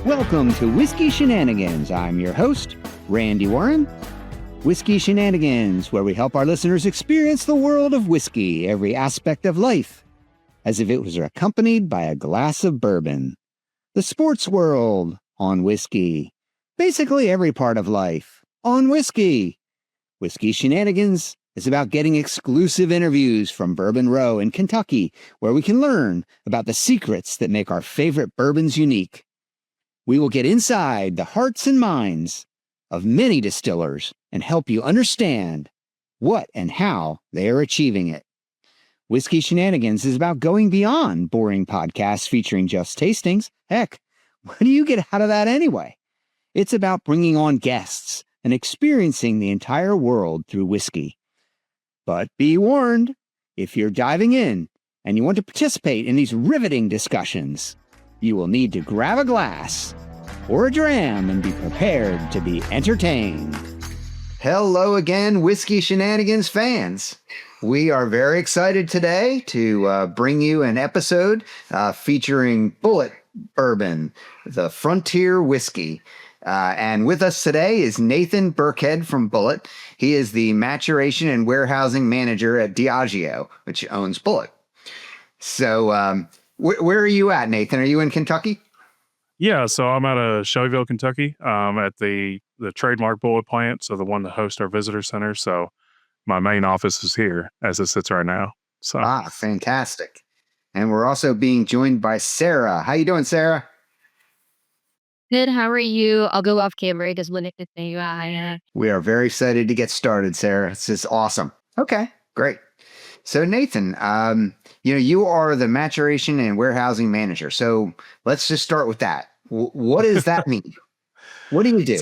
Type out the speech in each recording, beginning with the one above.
Welcome to Whiskey Shenanigans. I'm your host, Randy Warren. Whiskey Shenanigans, where we help our listeners experience the world of whiskey, every aspect of life, as if it was accompanied by a glass of bourbon. The sports world on whiskey. Basically every part of life on whiskey. Whiskey Shenanigans is about getting exclusive interviews from Bourbon Row in Kentucky, where we can learn about the secrets that make our favorite bourbons unique. We will get inside the hearts and minds of many distillers and help you understand what and how they are achieving it. Whiskey Shenanigans is about going beyond boring podcasts featuring just tastings. Heck, what do you get out of that anyway? It's about bringing on guests and experiencing the entire world through whiskey. But be warned, if you're diving in and you want to participate in these riveting discussions, you will need to grab a glass or a dram and be prepared to be entertained. Hello again, Whiskey Shenanigans fans. We are very excited today to bring you an episode featuring Bulleit Bourbon, the Frontier Whiskey. And with us today is Nathan Burkhead from Bulleit. He is the maturation and warehousing manager at Diageo, which owns Bulleit. So where are you at, Nathan? Are you in Kentucky? Yeah, so I'm out of Shelbyville, Kentucky, at the trademark Bulleit plant, so the one that hosts our visitor center. So my main office is here as it sits right now. So fantastic. And we're also being joined by Sarah. How you doing, Sarah? Good. How are you? I'll go off camera because when it's you, We are very excited to get started, Sarah. This is awesome. Okay, great. So Nathan, you are the maturation and warehousing manager. So let's just start with that. What does that mean? What do you do?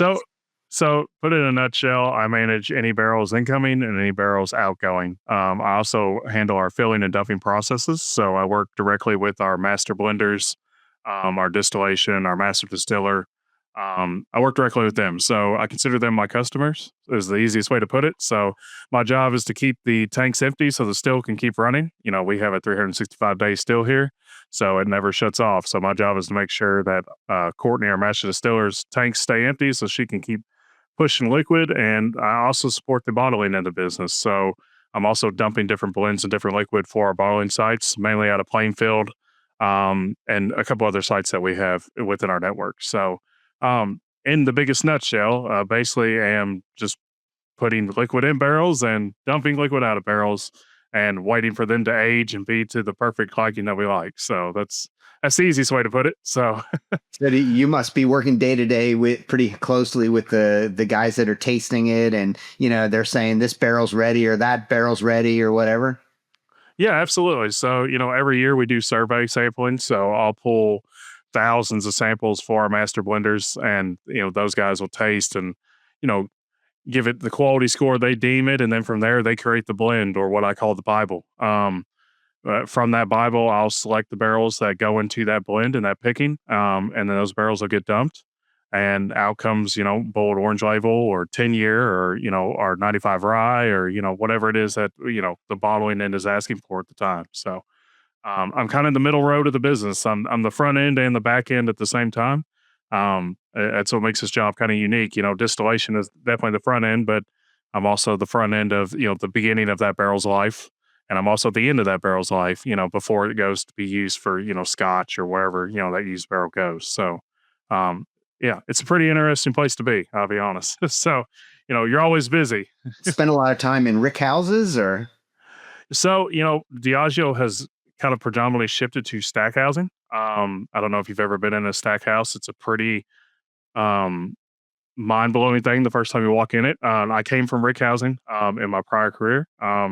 So put it in a nutshell, I manage any barrels incoming and any barrels outgoing. I also handle our filling and dumping processes. So I work directly with our master blenders, our distillation, our master distiller. I work directly with them. So I consider them my customers is the easiest way to put it. So my job is to keep the tanks empty so the still can keep running. You know, we have a 365-day still here, so it never shuts off. So my job is to make sure that Courtney, our master distiller's tanks stay empty so she can keep pushing liquid. And I also support the bottling end of the business. So I'm also dumping different blends and different liquid for our bottling sites, mainly out of Plainfield, and a couple other sites that we have within our network. So in the biggest nutshell, basically I am just putting liquid in barrels and dumping liquid out of barrels and waiting for them to age and be to the perfect liking that we like. So that's the easiest way to put it. So you must be working day to day with pretty closely with the guys that are tasting it, and they're saying this barrel's ready or that barrel's ready or whatever. Yeah, absolutely. So every year we do survey sampling. So I'll pull thousands of samples for our master blenders, and those guys will taste and give it the quality score they deem it, and then from there they create the blend, or what I call the Bible. From that Bible, I'll select the barrels that go into that blend and that picking, and then those barrels will get dumped, and out comes Bulleit Orange Label or 10-year or our 95 rye or whatever it is that the bottling end is asking for at the time. So I'm kind of in the middle road of the business. I'm the front end and the back end at the same time. That's what makes this job kind of unique. Distillation is definitely the front end, but I'm also the front end of the beginning of that barrel's life, and I'm also at the end of that barrel's life. Before it goes to be used for Scotch or wherever that used barrel goes. So, yeah, it's a pretty interesting place to be. I'll be honest. So, you're always busy. Spend a lot of time in rick houses, or so Diageo has kind of predominantly shifted to stack housing. I don't know if you've ever been in a stack house. It's a pretty mind-blowing thing the first time you walk in it. I came from rick housing in my prior career.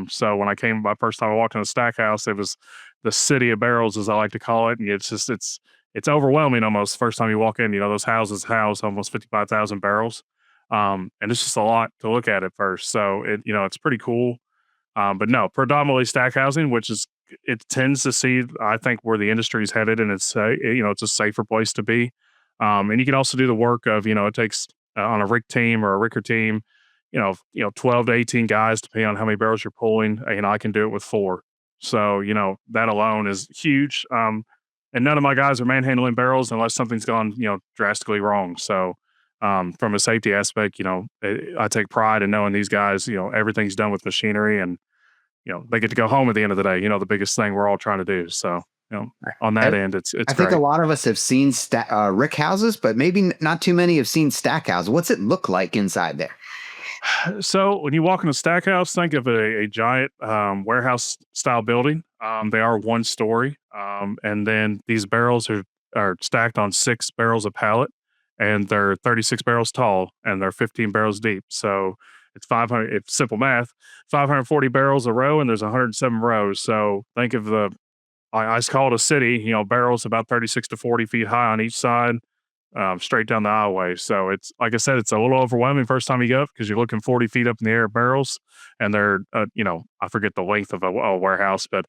So when I came my first time I walked in a stack house, it was the city of barrels, as I like to call it. And it's overwhelming almost the first time you walk in. Those houses house almost 55,000 barrels. And it's just a lot to look at first. So it's pretty cool. But no, predominantly stack housing, it tends to see, I think, where the industry is headed, and it's a safer place to be. And you can also do the work of, it takes on a rick team or a ricker team, 12 to 18 guys, depending on how many barrels you're pulling. I can do it with 4. So, that alone is huge. And and none of my guys are manhandling barrels unless something's gone, drastically wrong. So, from a safety aspect, I take pride in knowing these guys, everything's done with machinery and, they get to go home at the end of the day, the biggest thing we're all trying to do. So, on that end, it's I think great. a lot of us have seen rick houses, but maybe not too many have seen Stackhouse. What's it look like inside there? So when you walk in a Stackhouse, think of a giant warehouse style building. They are one story, and then these barrels are stacked on 6 barrels a pallet, and they're 36 barrels tall, and they're 15 barrels deep. So it's 500. It's simple math, 540 barrels a row, and there's 107 rows. So think of I call it a city. Barrels about 36 to 40 feet high on each side, straight down the aisleway. So it's like I said, it's a little overwhelming first time you go up because you're looking 40 feet up in the air at barrels, and they're I forget the length of a warehouse, but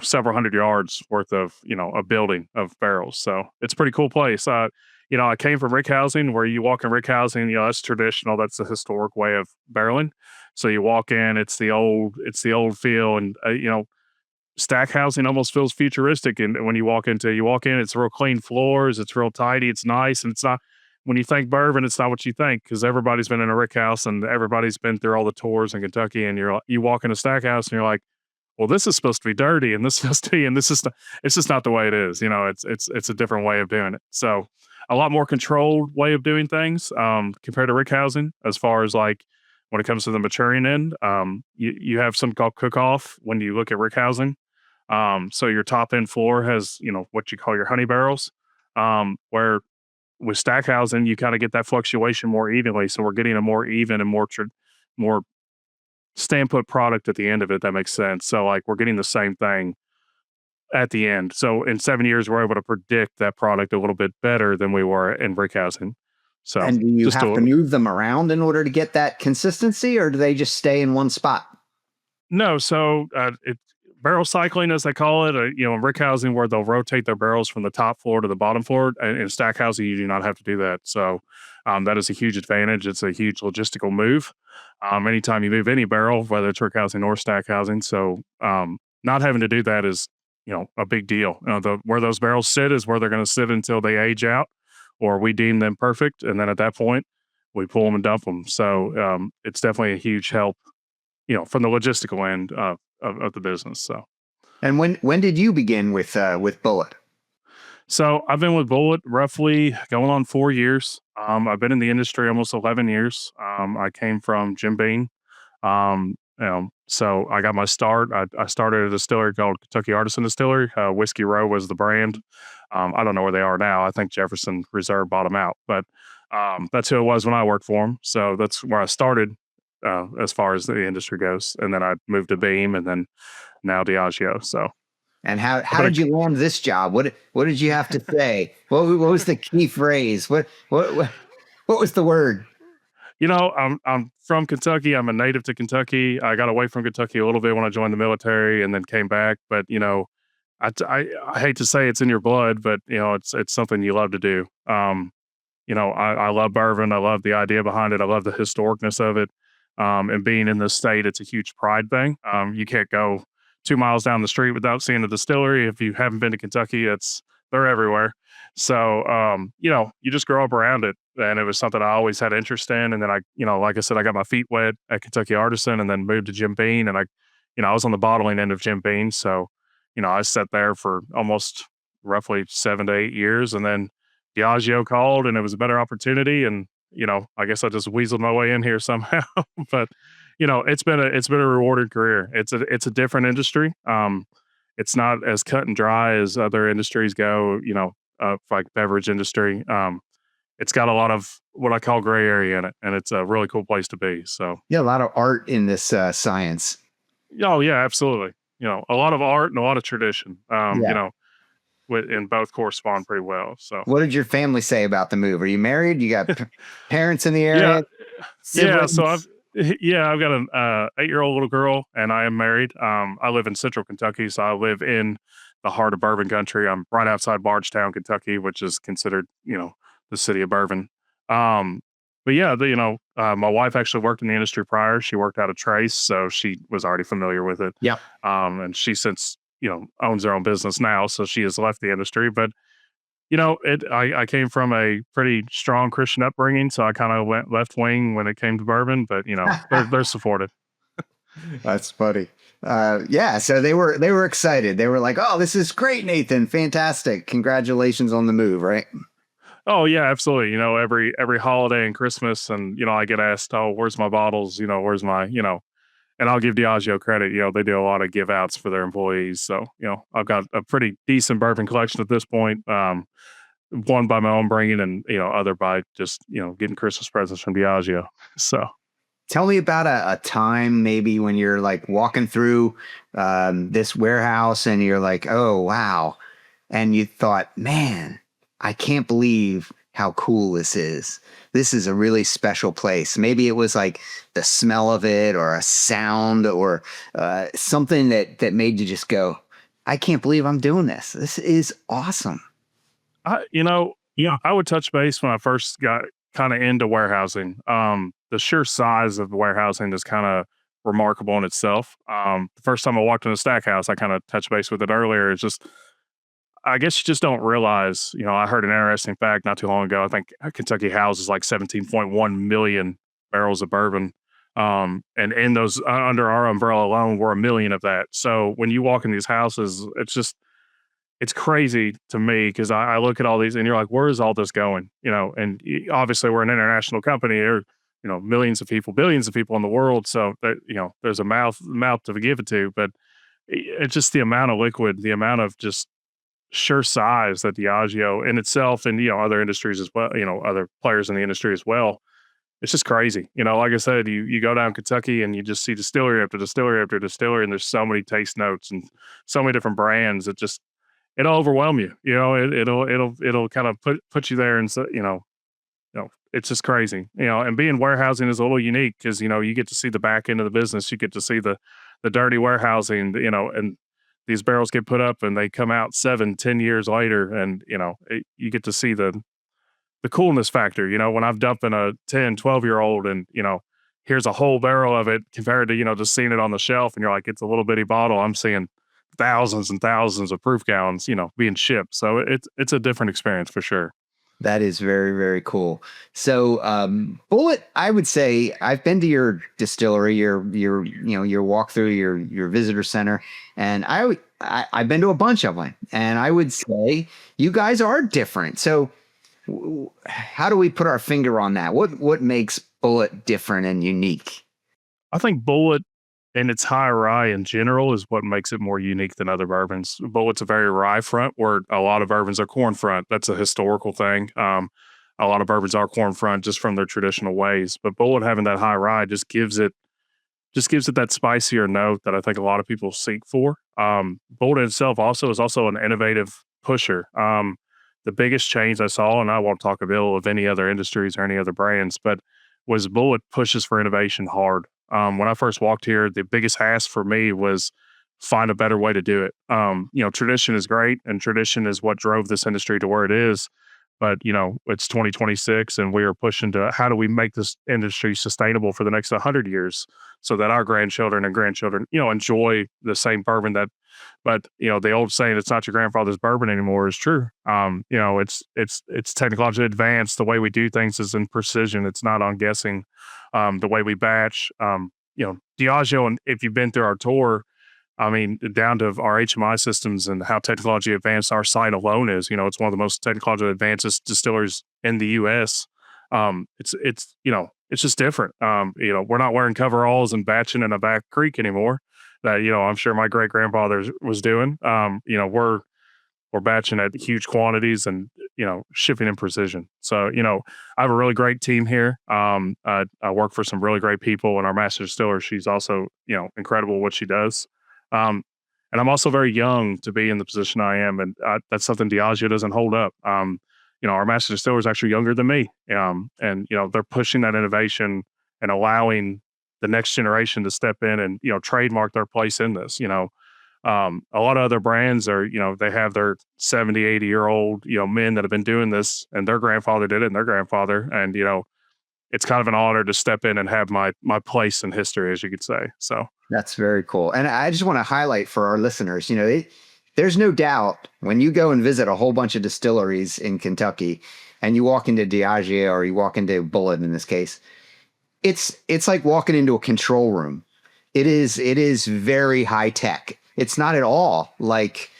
several hundred yards worth of a building of barrels. So it's a pretty cool place. I came from rick housing, where you walk in rick housing, that's traditional. That's the historic way of barreling. So you walk in, it's the old feel, and stack housing almost feels futuristic. And when you walk in, it's real clean floors, it's real tidy, it's nice, and it's not. When you think bourbon, it's not what you think, because everybody's been in a rick house and everybody's been through all the tours in Kentucky, and you walk in a stack house and you're like, well, this is supposed to be dirty, and this is supposed to be, and this is not, it's just not the way it is. It's a different way of doing it. So a lot more controlled way of doing things, compared to rick housing, as far as like when it comes to the maturing end. You have something called cook off when you look at rick housing. So your top end floor has, what you call your honey barrels, where with stack housing, you kind of get that fluctuation more evenly. So we're getting a more even and more stand put product at the end of it. That makes sense. So like we're getting the same thing at the end. So in 7 years, we're able to predict that product a little bit better than we were in brick housing. So And do you have to move them around in order to get that consistency, or do they just stay in one spot? No. So barrel cycling, as they call it, in rick housing, where they'll rotate their barrels from the top floor to the bottom floor. And in stack housing, you do not have to do that. So that is a huge advantage. It's a huge logistical move. Anytime you move any barrel, whether it's rick housing or stack housing. So not having to do that is, a big deal. Where those barrels sit is where they're going to sit until they age out, or we deem them perfect. And then at that point, we pull them and dump them. So it's definitely a huge help, from the logistical end of the business. So, and when did you begin with Bulleit? So I've been with Bulleit roughly going on 4 years. I've been in the industry almost 11 years. I came from Jim Beam. So I got my start. I started at a distillery called Kentucky Artisan Distillery. Whiskey Row was the brand. I don't know where they are now. I think Jefferson Reserve bought them out, but that's who it was when I worked for them. So that's where I started. As far as the industry goes, and then I moved to Beam, and then now Diageo. So, and how did you land this job? What did you have to say? What was the key phrase? What was the word? I'm from Kentucky. I'm a native to Kentucky. I got away from Kentucky a little bit when I joined the military, and then came back. But I hate to say it's in your blood, but it's something you love to do. I love bourbon. I love the idea behind it. I love the historicness of it. And being in this state, it's a huge pride thing. You can't go 2 miles down the street without seeing a distillery. If you haven't been to Kentucky, they're everywhere. So, you just grow up around it. And it was something I always had interest in. And then like I said, I got my feet wet at Kentucky Artisan, and then moved to Jim Beam. And I was on the bottling end of Jim Beam. So, I sat there for almost roughly 7 to 8 years. And then Diageo called, and it was a better opportunity. And I guess I just weaseled my way in here somehow, but it's been a rewarding career. It's a different industry. It's not as cut and dry as other industries go, like beverage industry. It's got a lot of what I call gray area in it, and it's a really cool place to be. So yeah, a lot of art in this science. Oh yeah, absolutely. A lot of art and a lot of tradition. And both correspond pretty well. So, what did your family say about the move? Are you married? You got parents in the area? Yeah. So I've got an 8-year-old little girl, and I am married. I live in Central Kentucky, so I live in the heart of bourbon country. I'm right outside Bardstown, Kentucky, which is considered, the city of bourbon. But yeah, my wife actually worked in the industry prior. She worked out of Trace, so she was already familiar with it. Yeah. And she since owns her own business now, so she has left the industry. But I came from a pretty strong Christian upbringing, so I kind of went left wing when it came to bourbon. But they're supportive. That's funny. Yeah, so they were excited. They were like, "Oh, this is great, Nathan! Fantastic! Congratulations on the move!" Right? Oh yeah, absolutely. Every holiday and Christmas, and I get asked, "Oh, where's my bottles? Where's my And I'll give Diageo credit. They do a lot of give outs for their employees. So I've got a pretty decent bourbon collection at this point. One by my own bringing, and other by just getting Christmas presents from Diageo. So. Tell me about a time maybe when you're like walking through this warehouse and you're like, oh, wow. And you thought, man, I can't believe how cool this is. This is a really special place. Maybe it was like the smell of it or a sound or something that made you just go, I can't believe I'm doing this. This is awesome. I would touch base when I first got kind of into warehousing. The sheer size of the warehousing is kind of remarkable in itself. The first time I walked in the Stackhouse, I kind of touched base with it earlier. It's just, I guess you just don't realize, I heard an interesting fact not too long ago. I think Kentucky houses like 17.1 million barrels of bourbon. And in those, under our umbrella alone, we're a million of that. So when you walk in these houses, it's crazy to me because I look at all these and you're like, where is all this going? And obviously we're an international company. There, millions of people, billions of people in the world. So that, there's a mouth to give it to, but it's just the amount of liquid, the amount of just sheer size that Diageo in itself and, other industries as well, other players in the industry as well. It's just crazy. Like I said, you go down Kentucky and you just see distillery after distillery after distillery, and there's so many taste notes and so many different brands. It'll overwhelm you. It'll kind of put you there, and so it's just crazy. And being warehousing is a little unique because you get to see the back end of the business. You get to see the dirty warehousing. And these barrels get put up and they come out 7-10 years later, and you get to see the coolness factor. When I've dumped in a 10-12-year-old and here's a whole barrel of it compared to just seeing it on the shelf, and you're like, it's a little bitty bottle. I'm seeing thousands and thousands of proof gallons, being shipped. So it's a different experience for sure. That is very, very cool. So, Bulleit, I would say I've been to your distillery, your walk through your visitor center, and I've been to a bunch of them, and I would say you guys are different. So, how do we put our finger on that? What makes Bulleit different and unique? I think Bulleit and its high rye in general is what makes it more unique than other bourbons. Bulleit's a very rye front, where a lot of bourbons are corn front. That's a historical thing. A lot of bourbons are corn front just from their traditional ways. But Bulleit having that high rye just gives it that spicier note that I think a lot of people seek for. Bulleit itself is also an innovative pusher. The biggest change I saw, and I won't talk a bill of any other industries or any other brands, but was Bulleit pushes for innovation hard. When I first walked here, the biggest ask for me was find a better way to do it. Tradition is great, and tradition is what drove this industry to where it is. But, it's 2026 and we are pushing to how do we make this industry sustainable for the next 100 years so that our grandchildren and grandchildren, enjoy the same bourbon but the old saying, it's not your grandfather's bourbon anymore, is true. It's technologically advanced. The way we do things is in precision. It's not on guessing. The way we batch, Diageo, and if you've been through our tour, down to our HMI systems and how technology advanced our site alone is, it's one of the most technologically advanced distillers in the US. It's just different. We're not wearing coveralls and batching in a back creek anymore that, I'm sure my great grandfather was doing. We're batching at huge quantities and, shipping in precision. So, I have a really great team here. I work for some really great people, and our master distiller, she's also, incredible what she does. And I'm also very young to be in the position I am. And that's something Diageo doesn't hold up. Our master distiller is actually younger than me. And, they're pushing that innovation and allowing the next generation to step in and, trademark their place in this. A lot of other brands are, they have their 70, 80-year-old, men that have been doing this, and their grandfather did it and their grandfather. And, it's kind of an honor to step in and have my place in history, as you could say. So That's very cool. And I just want to highlight for our listeners, there's no doubt when you go and visit a whole bunch of distilleries in Kentucky and you walk into Diageo or you walk into Bulleit in this case, it's like walking into a control room. It is very high tech. It's not at all like,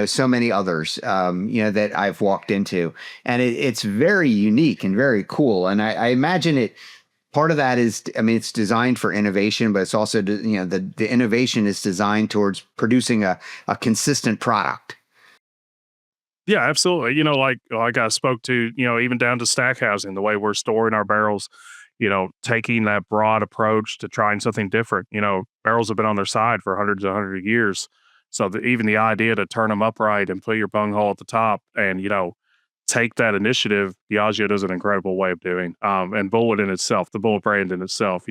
so many others, that I've walked into, and it's very unique and very cool. And I imagine part of that is, I mean, it's designed for innovation, but it's also, the innovation is designed towards producing a consistent product. Yeah, absolutely. Like I spoke to, even down to stack housing, the way we're storing our barrels, taking that broad approach to trying something different. Barrels have been on their side for hundreds and hundreds of years. So even the idea to turn them upright and put your bunghole at the top and, take that initiative, Diageo does an incredible way of doing. And Bulleit in itself, the Bulleit brand in itself,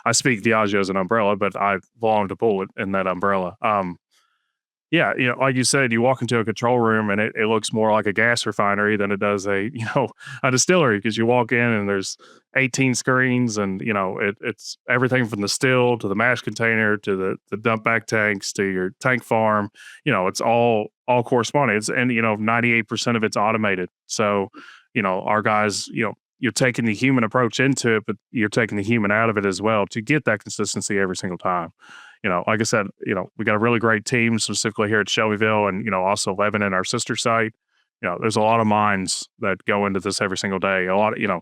I speak Diageo as an umbrella, but I belong to Bulleit in that umbrella. Yeah, like you said, you walk into a control room and it looks more like a gas refinery than it does a distillery, because you walk in and there's 18 screens and it's everything from the still to the mash container to the dump back tanks to your tank farm. It's all corresponding. And 98% of it's automated. So our guys, you're taking the human approach into it, but you're taking the human out of it as well to get that consistency every single time. Like I said, we got a really great team specifically here at Shelbyville and, also Lebanon, our sister site. There's a lot of minds that go into this every single day. A lot of,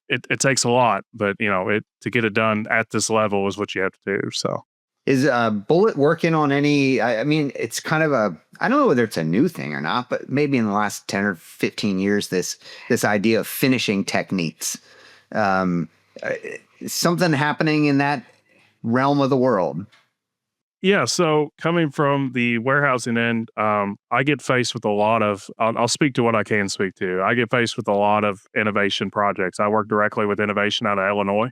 it takes a lot, but, to get it done at this level is what you have to do. So is Bulleit working on any, I mean, it's kind of I don't know whether it's a new thing or not, but maybe in the last 10 or 15 years, this idea of finishing techniques, something happening in that realm of the world. Yeah, so coming from the warehousing end, I get faced with a lot of, I'll speak to what I can speak to. I get faced with a lot of innovation projects. I work directly with innovation out of Illinois.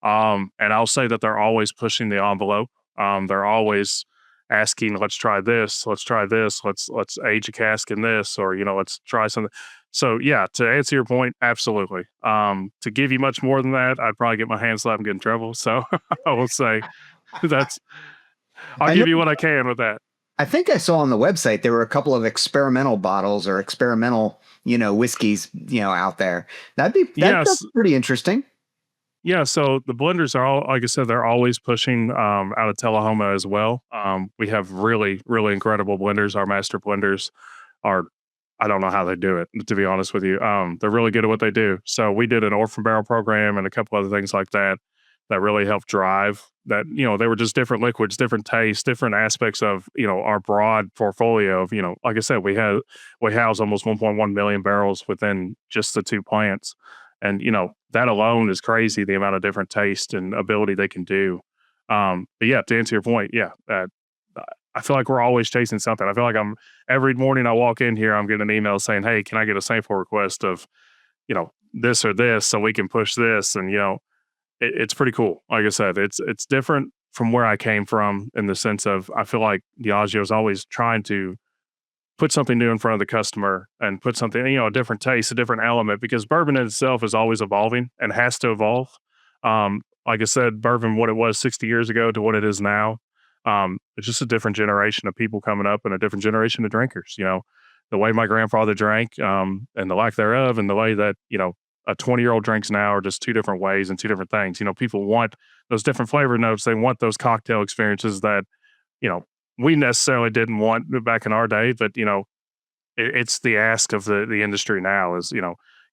And I'll say that they're always pushing the envelope. They're always asking, let's try this, let's age a cask in this, or, let's try something. So yeah, to answer your point, absolutely. To give you much more than that, I'd probably get my hand slapped and get in trouble. So I will say I'll give you what I can with that. I think I saw on the website there were a couple of experimental bottles or experimental, whiskeys, out there. That's pretty interesting. Yeah, so the blenders are all, like I said, they're always pushing out of Tullahoma as well. We have really, really incredible blenders. Our master blenders are, I don't know how they do it, to be honest with you. They're really good at what they do. So we did an orphan barrel program and a couple other things like that really helped drive that. They were just different liquids, different tastes, different aspects of, our broad portfolio of, like I said, we house almost 1.1 million barrels within just the two plants. And, that alone is crazy, the amount of different taste and ability they can do. But yeah, to answer your point, yeah, I feel like we're always chasing something. I feel like every morning I walk in here, I'm getting an email saying, hey, can I get a sample request of, this or this so we can push this? And, it's pretty cool. Like I said, it's different from where I came from in the sense of, I feel like Diageo is always trying to put something new in front of the customer and put something, a different taste, a different element, because bourbon in itself is always evolving and has to evolve. Like I said, bourbon, what it was 60 years ago to what it is now, it's just a different generation of people coming up and a different generation of drinkers. The way my grandfather drank and the lack thereof, and the way that, a 20-year-old drinks now are just two different ways and two different things. People want those different flavor notes. They want those cocktail experiences that, we necessarily didn't want back in our day, but it's the ask of the industry now. Is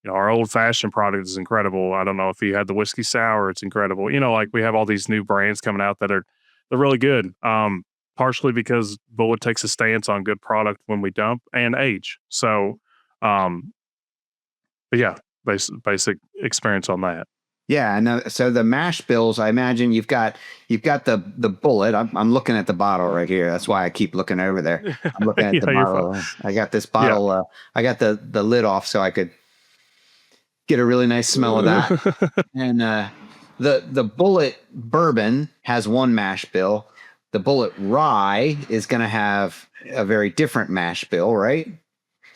our old fashioned product is incredible. I don't know if you had the whiskey sour, it's incredible. Like we have all these new brands coming out they're really good. Partially because Bulleit takes a stance on good product when we dump and age. So, but yeah, basic experience on that. Yeah, and so the mash bills, I imagine you've got the Bulleit. I'm looking at the bottle right here. That's why I keep looking over there. I'm looking at the bottle. I got this bottle. Yeah. I got the lid off so I could get a really nice smell of that. And the Bulleit bourbon has one mash bill. The Bulleit rye is going to have a very different mash bill, right?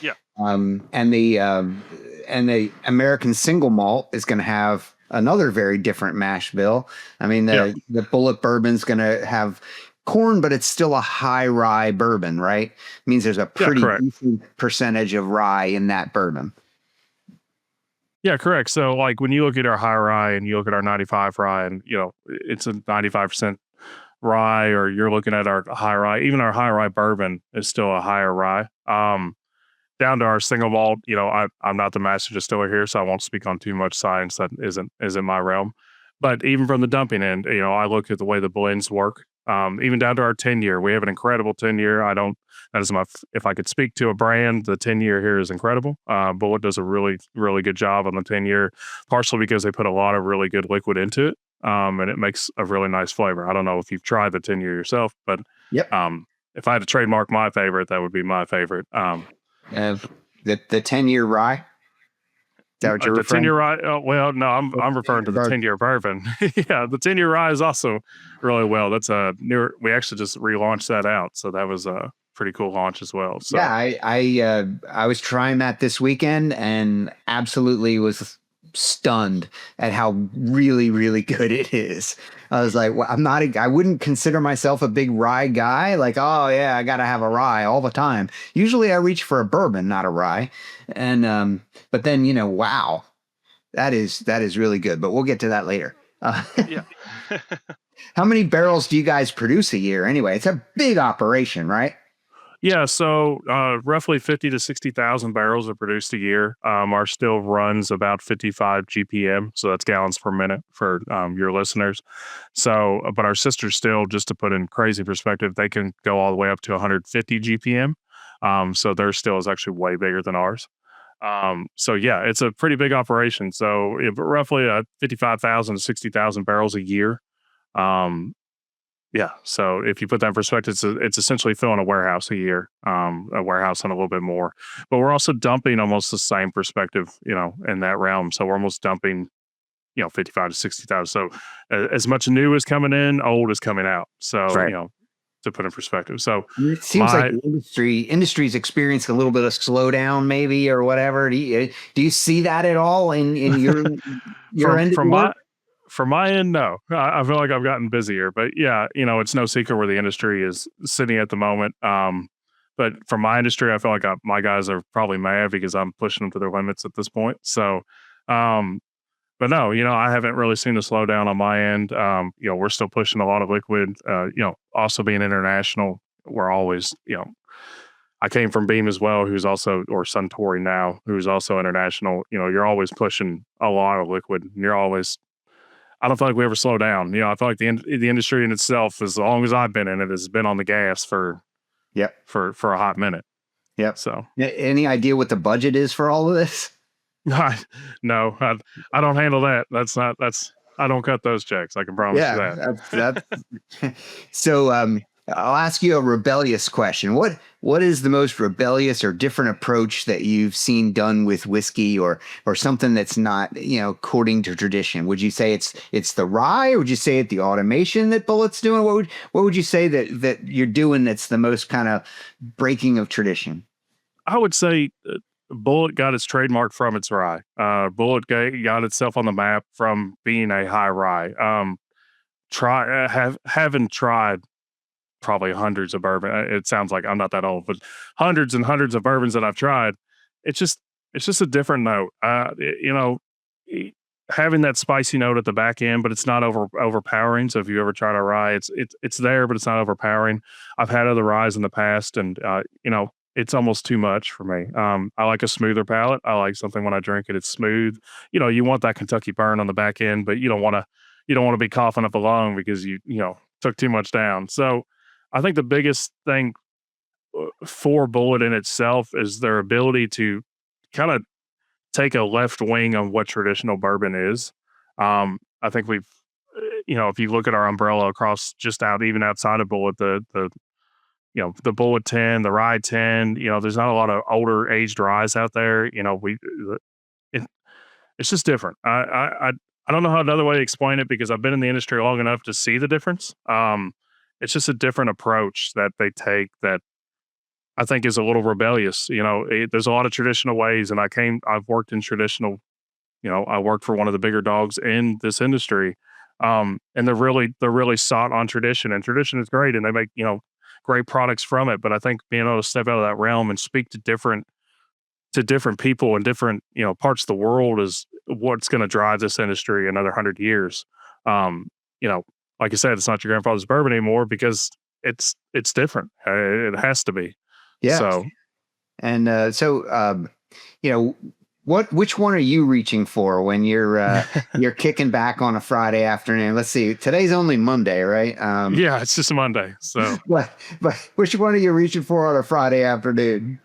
Yeah. And the American single malt is going to have another very different mash bill. I mean, Yeah, the Bulleit bourbon's going to have corn, but it's still a high rye bourbon, right? Means there's a yeah, pretty correct. decent percentage of rye in that bourbon. Yeah, correct. So like when you look at our high rye and you look at our 95 rye, and it's a 95% rye, or you're looking at our high rye, even our high rye bourbon is still a higher rye. Down to our single malt, I'm not the master distiller here, so I won't speak on too much science that isn't my realm. But even from the dumping end, I look at the way the blends work. Even down to our 10-year, we have an incredible 10-year. I don't. That is if I could speak to a brand, the 10-year here is incredible. Bulleit does a really, really good job on the 10-year, partially because they put a lot of really good liquid into it, and it makes a really nice flavor. I don't know if you've tried the 10-year yourself, but Yep. if I had to trademark my favorite, that would be my favorite. The 10-year rye. Is that what you're The referring? 10-year rye. Well, no, I'm referring to the 10-year bourbon. Yeah, the 10-year rye is also really well. That's a newer. We actually just relaunched that out, so that was a pretty cool launch as well. So Yeah, I was trying that this weekend and absolutely was stunned at how really, really good it is. I was like, well, I wouldn't consider myself a big rye guy. Like, oh yeah, I gotta have a rye all the time. Usually I reach for a bourbon, not a rye. And but then, wow, that is really good. But we'll get to that later. yeah. How many barrels do you guys produce a year anyway? It's a big operation, right? Yeah, so roughly 50 to 60,000 barrels are produced a year. Our still runs about 55 GPM, so that's gallons per minute for your listeners. So, but our sister still, just to put in crazy perspective, they can go all the way up to 150 GPM. So their still is actually way bigger than ours. So yeah, it's a pretty big operation. So roughly 55,000 to 60,000 barrels a year. Um, yeah. So if you put that in perspective, it's essentially filling a warehouse a year, a warehouse and a little bit more. But we're also dumping almost the same perspective, in that realm. So we're almost dumping, 55 to 60,000. So as much new is coming in, old is coming out. So, Right. to put in perspective. So It seems like my, the industry's experiencing a little bit of slowdown, maybe, or whatever. Do you see that at all in your from, end of the from work? my, from my end, no, I feel like I've gotten busier, but yeah, it's no secret where the industry is sitting at the moment. But from my industry, I feel like my guys are probably mad because I'm pushing them to their limits at this point. So, um, but no, I haven't really seen a slowdown on my end. We're still pushing a lot of liquid. Also being international, we're always, I came from Beam as well, who's also, or Suntory now, who's also international. You're always pushing a lot of liquid. And you're always, I don't feel like we ever slow down. I feel like the industry in itself, as long as I've been in it, has been on the gas for Yep. for a hot minute. Yep. So Any idea what the budget is for all of this? no, I don't handle that. I don't cut those checks. I can promise you Yeah, that. that's so. I'll ask you a rebellious question. What is the most rebellious or different approach that you've seen done with whiskey, or something that's not according to tradition? Would you say it's the rye, or would you say it's the automation that Bulleit's doing? What would you say that you're doing that's the most kind of breaking of tradition? I would say Bulleit got its trademark from its rye. Bulleit got itself on the map from being a high rye. Having tried probably hundreds of bourbon. It sounds like I'm not that old, but hundreds and hundreds of bourbons that I've tried. It's just a different note. Having that spicy note at the back end, but it's not overpowering. So if you ever tried a rye, it's there, but it's not overpowering. I've had other ryes in the past, and it's almost too much for me. I like a smoother palate. I like something when I drink it, it's smooth. You want that Kentucky burn on the back end, but you don't want to be coughing up a lung because you took too much down. So I think the biggest thing for Bulleit in itself is their ability to kind of take a left wing on what traditional bourbon is. I think if you look at our umbrella across even outside of Bulleit, the Bulleit 10, the Rye 10, there's not a lot of older aged ryes out there. It, it's just different. I don't know how another way to explain it because I've been in the industry long enough to see the difference. It's just a different approach that they take that I think is a little rebellious. There's a lot of traditional ways, and I've worked in traditional I work for one of the bigger dogs in this industry. And they're really sought on tradition, and tradition is great, and they make, great products from it. But I think being able to step out of that realm and speak to different people in different, parts of the world is what's going to drive this industry another 100 years. Um, you know, like I said, it's not your grandfather's bourbon anymore because it's different. It has to be. Yeah. So And you know, which one are you reaching for when you're kicking back on a Friday afternoon? Let's see, today's only Monday, right? yeah, it's just a Monday. So but which one are you reaching for on a Friday afternoon?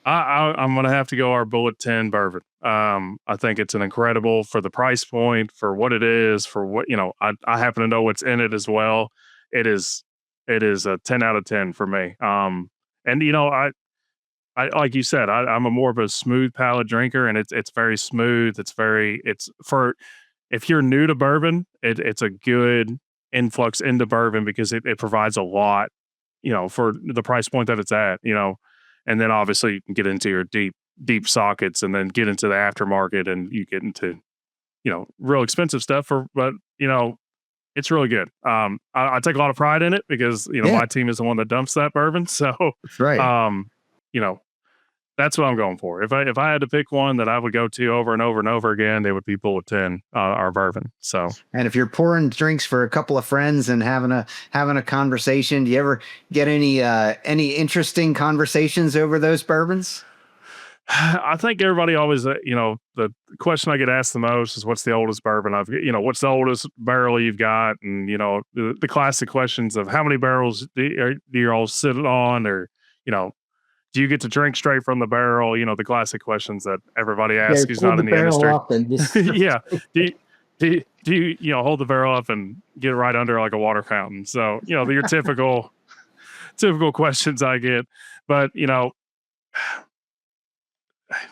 I'm gonna have to go our Bullet 10 bourbon. I think it's an incredible for the price point, for what it is, for what I happen to know what's in it as well. It is a 10 out of 10 for me. And I like you said, I'm a more of a smooth palate drinker, and it's very smooth. It's for if you're new to bourbon, it's a good influx into bourbon because it provides a lot, for the price point that it's at, and then obviously you can get into your deep sockets and then get into the aftermarket and you get into, real expensive stuff but it's really good. I take a lot of pride in it because, my team is the one that dumps that bourbon. So, That's right. you know, that's what I'm going for. If I had to pick one that I would go to over and over and over again, it would be Bullet 10, our bourbon. So, And if you're pouring drinks for a couple of friends and having a conversation, do you ever get any interesting conversations over those bourbons? I think everybody always, the question I get asked the most is what's the oldest bourbon what's the oldest barrel you've got? And, the classic questions of how many barrels do you all sit on, or, do you get to drink straight from the barrel? The classic questions that everybody asks who's not in the industry. Up and just Yeah. Do you hold the barrel up and get it right under like a water fountain? So, your typical questions I get, but,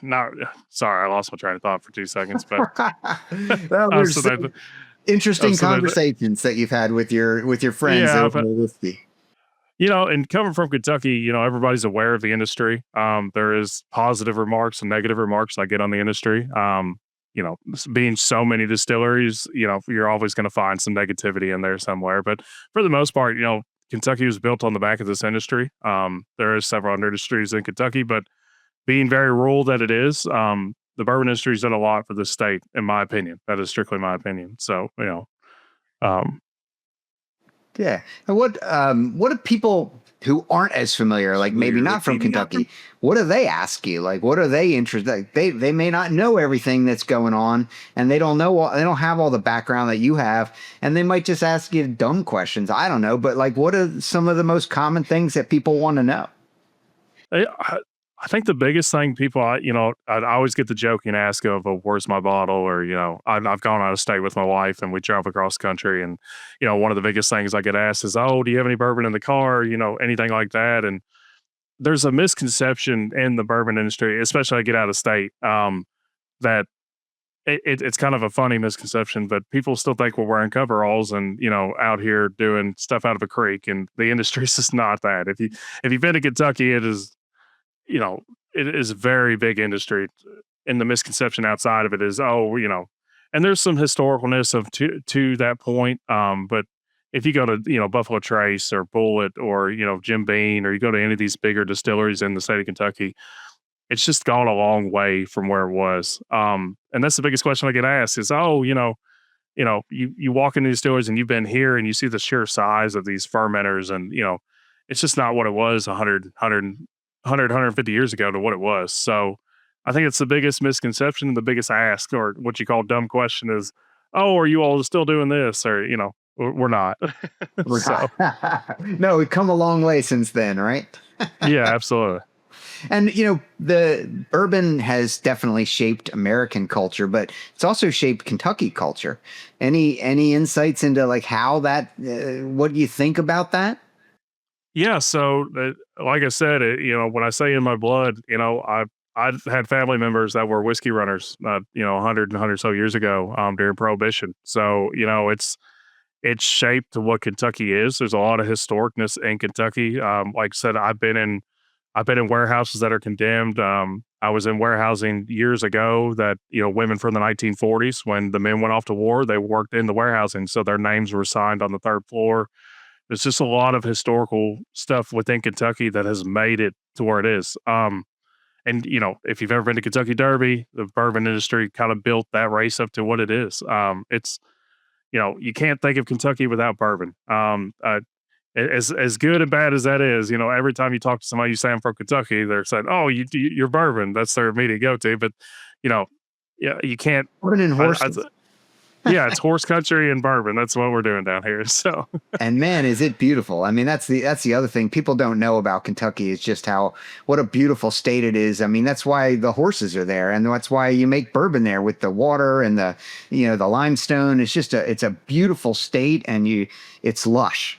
not sorry, I lost my train of thought for 2 seconds, but well, there's so some interesting so that- conversations that you've had with your friends Yeah, over the whiskey. and coming from Kentucky, everybody's aware of the industry. There is positive remarks and negative remarks I get on the industry. Being so many distilleries, you're always going to find some negativity in there somewhere. But for the most part, Kentucky was built on the back of this industry. There is several other industries in Kentucky, but being very rural that it is, the bourbon industry's done a lot for the state, in my opinion. That is strictly my opinion. So, um, Yeah. And what do people who aren't as familiar, like maybe not from Kentucky, what do they ask you? Like, what are they interested? Like, they may not know everything that's going on, and they don't have all the background that you have, and they might just ask you dumb questions. I don't know, but like, what are some of the most common things that people want to know? I think the biggest thing people, I always get the joking ask of, where's my bottle? Or, I've gone out of state with my wife and we travel across country. And, one of the biggest things I get asked is, oh, do you have any bourbon in the car? Anything like that. And there's a misconception in the bourbon industry, especially I get out of state, that it's kind of a funny misconception, but people still think we're wearing coveralls and, out here doing stuff out of a creek. And the industry is just not that. If you've been to Kentucky, it is a very big industry, and the misconception outside of it is, and there's some historicalness to that point. But if you go to, Buffalo Trace or Bulleit or, Jim Beam, or you go to any of these bigger distilleries in the state of Kentucky, it's just gone a long way from where it was. And that's the biggest question I get asked is, you walk into these distilleries and you've been here and you see the sheer size of these fermenters, and, it's just not what it was 150 years ago to what it was. So I think it's the biggest misconception and the biggest ask, or what you call dumb question, is, oh, are you all still doing this? Or, we're not. So, No, we've come a long way since then, right? yeah, absolutely. And, the bourbon has definitely shaped American culture, but it's also shaped Kentucky culture. Any insights into like how that, what do you think about that? Yeah. So, like I said, when I say in my blood, I've had family members that were whiskey runners, 100 so years ago, during Prohibition. So, it's shaped to what Kentucky is. There's a lot of historicness in Kentucky. Like I said, I've been in warehouses that are condemned. I was in warehousing years ago that, women from the 1940s, when the men went off to war, they worked in the warehousing. So their names were signed on the third floor. There's just a lot of historical stuff within Kentucky that has made it to where it is. And if you've ever been to Kentucky Derby, the bourbon industry kind of built that race up to what it is. It's you can't think of Kentucky without bourbon. As good and bad as that is, every time you talk to somebody, you say I'm from Kentucky, they're saying, "Oh, you're bourbon." That's their immediate go-to. But yeah, you can't. Bourbon and horses. Yeah, it's horse country and bourbon. That's what we're doing down here. So, and man, is it beautiful. I mean, that's the other thing people don't know about Kentucky is just what a beautiful state it is. I mean, that's why the horses are there, and that's why you make bourbon there with the water and the limestone. It's just it's a beautiful state, and it's lush.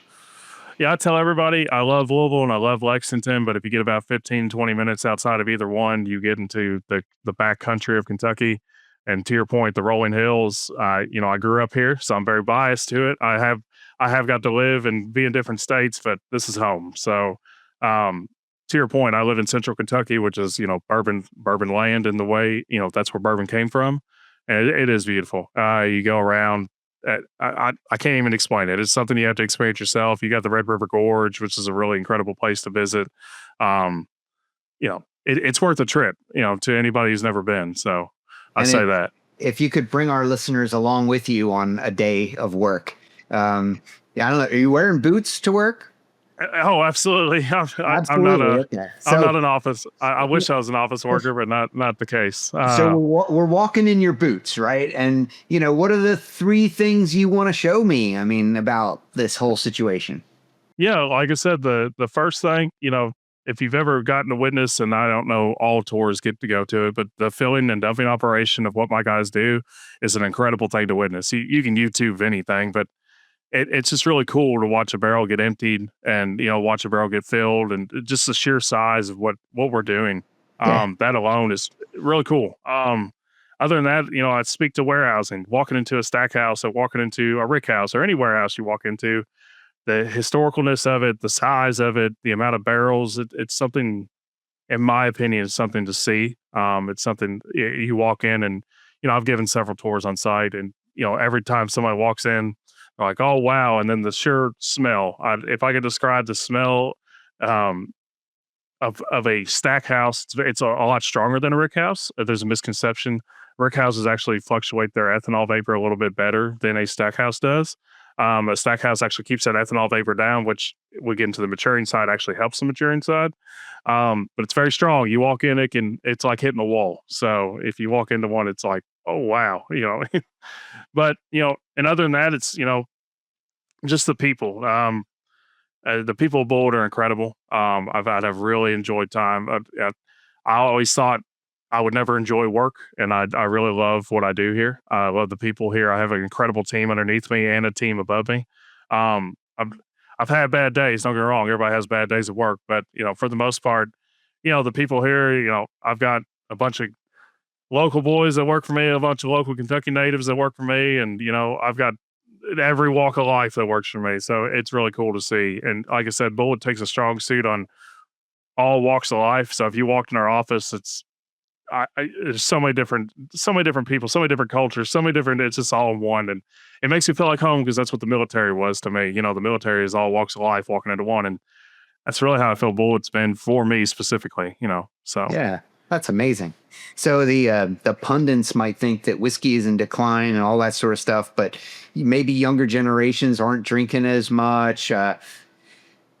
Yeah, I tell everybody I love Louisville and I love Lexington, but if you get about 15, 20 minutes outside of either one, you get into the back country of Kentucky. And to your point, the rolling hills, I grew up here, so I'm very biased to it. I have got to live and be in different states, but this is home. So, to your point, I live in central Kentucky, which is, bourbon land in the way, that's where bourbon came from. And it is beautiful. You go around, I can't even explain it. It's something you have to experience yourself. You got the Red River Gorge, which is a really incredible place to visit. It's worth a trip, to anybody who's never been. So, I say that. If you could bring our listeners along with you on a day of work, I don't know. Are you wearing boots to work? Oh, absolutely. I'm not an office. I wish I was an office worker, but not the case. So we're walking in your boots, right? And what are the 3 things you want to show me? I mean, about this whole situation. Yeah, like I said, the first thing, if you've ever gotten to witness, and I don't know all tours get to go to it, but the filling and dumping operation of what my guys do is an incredible thing to witness. You can YouTube anything, but it's just really cool to watch a barrel get emptied and, watch a barrel get filled, and just the sheer size of what we're doing. That alone is really cool. Other than that, I speak to warehousing, walking into a Stackhouse or walking into a rick house or any warehouse you walk into. The historicalness of it, the size of it, the amount of barrels, it's something, in my opinion, it's something to see. It's something you walk in and, I've given several tours on site, and, every time somebody walks in, they're like, "Oh, wow." And then the sheer smell, if I could describe the smell of a stack house, it's a lot stronger than a rick house. There's a misconception. Rick houses actually fluctuate their ethanol vapor a little bit better than a stack house does. A stack house actually keeps that ethanol vapor down, which we get into the maturing side, actually helps the maturing side. But it's very strong. You walk in, it's like hitting a wall. So if you walk into one, it's like, oh, wow, but, and other than that, it's, just the people. The people of Bulleit are incredible. I've really enjoyed time. I always thought I would never enjoy work, and I really love what I do here. I love the people here. I have an incredible team underneath me and a team above me. I've had bad days. Don't get me wrong. Everybody has bad days at work, but for the most part, the people here. I've got a bunch of local boys that work for me, a bunch of local Kentucky natives that work for me, and I've got every walk of life that works for me. So it's really cool to see. And like I said, Bulleit takes a strong suit on all walks of life. So if you walked in our office, it's there's so many different people, so many different cultures, so many different. It's just all in one, and it makes me feel like home because that's what the military was to me. The military is all walks of life walking into one, and that's really how I feel Bulleit's been for me specifically. So yeah, that's amazing. So the pundits might think that whiskey is in decline and all that sort of stuff, but maybe younger generations aren't drinking as much.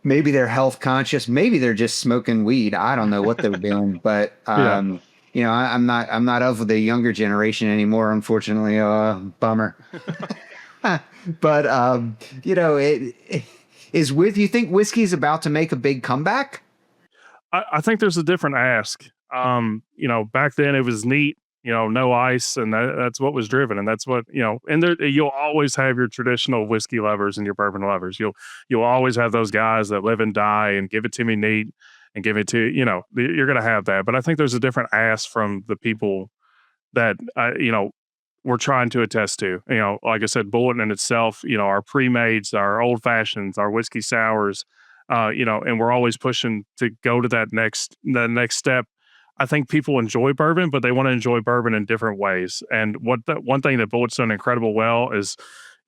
Maybe they're health conscious. Maybe they're just smoking weed. I don't know what they're doing, but I'm not of the younger generation anymore, unfortunately. Bummer. But it is you think whiskey's about to make a big comeback? I think there's a different ask. Back then it was neat, no ice, and that's what was driven, and that's what, and there you'll always have your traditional whiskey lovers and your bourbon lovers. You'll always have those guys that live and die and give it to me neat and give it to, you're going to have that. But I think there's a different ask from the people that, we're trying to attest to. Like I said, Bulleit in itself, our pre-mades, our old fashions, our whiskey sours, and we're always pushing to go to that next step. I think people enjoy bourbon, but they want to enjoy bourbon in different ways. And one thing that Bulleit's done incredible well is,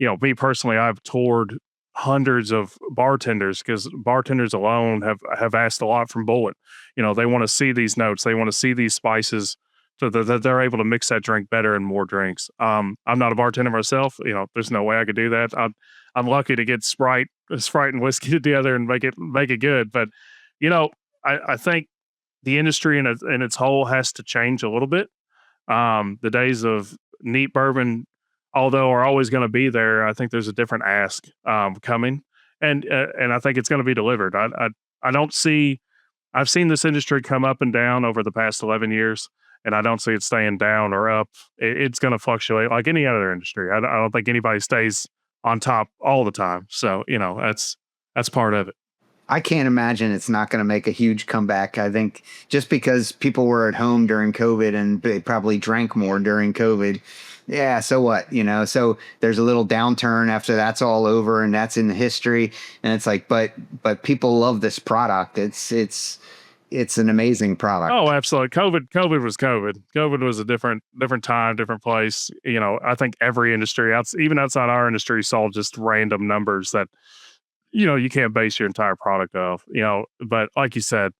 me personally, I've toured hundreds of bartenders because bartenders alone have asked a lot from Bullet. They want to see these notes, they want to see these spices, so that they're able to mix that drink better in more drinks. I'm not a bartender myself. There's no way I could do that. I'm lucky to get Sprite and whiskey together and make it good. But I think the industry in its whole has to change a little bit. The days of neat bourbon, although are always going to be there, I think there's a different ask coming, and I think it's going to be delivered. I don't see. I've seen this industry come up and down over the past 11 years, and I don't see it staying down or up. It's going to fluctuate like any other industry. I don't think anybody stays on top all the time. So that's part of it. I can't imagine it's not going to make a huge comeback. I think just because people were at home during COVID and they probably drank more during COVID. Yeah, so what? So there's a little downturn after that's all over and that's in the history. And it's like, but people love this product. It's an amazing product. Oh, absolutely. COVID was COVID. COVID was a different time, different place. I think every industry, even outside our industry, saw just random numbers that you can't base your entire product off, but like you said,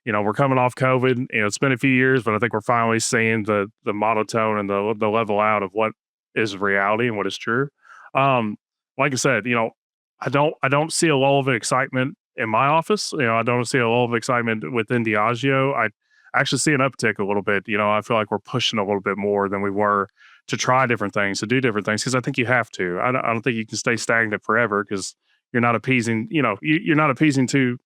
we're coming off COVID, it's been a few years, but I think we're finally seeing the monotone and the level out of what is reality and what is true. Like I said, I don't see a lull of excitement in my office. I don't see a lull of excitement within Diageo. I actually see an uptick a little bit. I feel like we're pushing a little bit more than we were to try different things, to do different things, because I think you have to. I don't think you can stay stagnant forever because you're not appeasing, you're not appeasing to,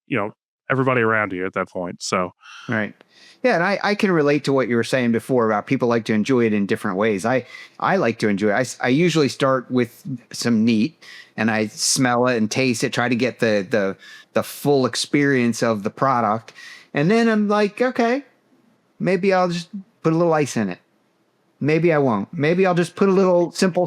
everybody around you at that point. So, right. Yeah. And I can relate to what you were saying before about people like to enjoy it in different ways. I like to enjoy it. I usually start with some neat and I smell it and taste it, try to get the full experience of the product. And then I'm like, okay, maybe I'll just put a little ice in it. Maybe I won't. Maybe I'll just put a little simple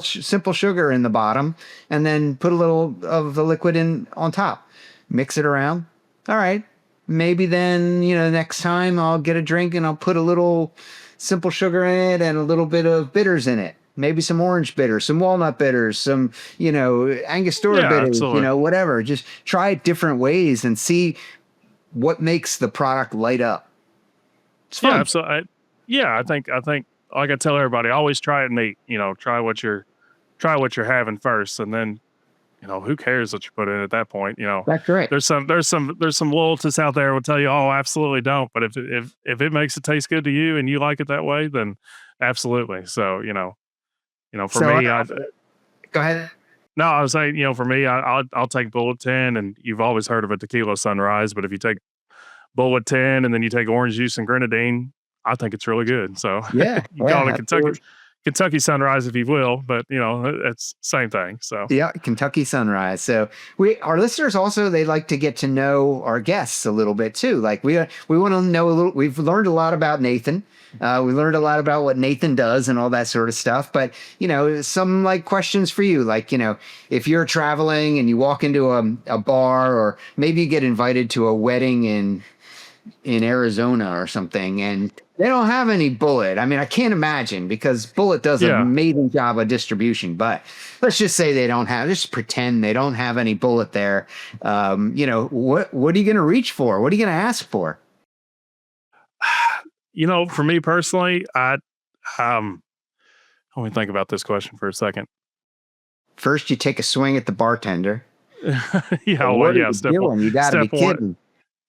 sugar in the bottom and then put a little of the liquid in on top. Mix it around. All right. Maybe then, next time I'll get a drink and I'll put a little simple sugar in it and a little bit of bitters in it. Maybe some orange bitters, some walnut bitters, some, Angostura bitters, absolutely. Whatever. Just try it different ways and see what makes the product light up. It's fun. Yeah, absolutely. I think like I tell everybody, always try it neat. Try what you're having first, and then who cares what you put in at that point. That's right. There's some loyalists out there will tell you, oh, absolutely don't. But if it makes it taste good to you and you like it that way, then absolutely. So for me, go ahead. No, I was saying, for me, I'll take Bullet 10, and you've always heard of a tequila sunrise, but if you take Bullet 10 and then you take orange juice and grenadine, I think it's really good. So yeah, you call it Kentucky Sunrise if you will, but it's same thing. So yeah, Kentucky Sunrise. So our listeners also, they like to get to know our guests a little bit too. Like we want to know a little. We've learned a lot about Nathan. We learned a lot about what Nathan does and all that sort of stuff. But some like questions for you, like if you're traveling and you walk into a bar, or maybe you get invited to a wedding in Arizona or something, and they don't have any Bulleit. I mean, I can't imagine, because Bulleit does an amazing job of distribution, but let's just say they don't have, just pretend they don't have any Bulleit there. What are you going to reach for? What are you going to ask for? For me personally, let me think about this question for a second. First, you take a swing at the bartender. Step one. You got to be kidding.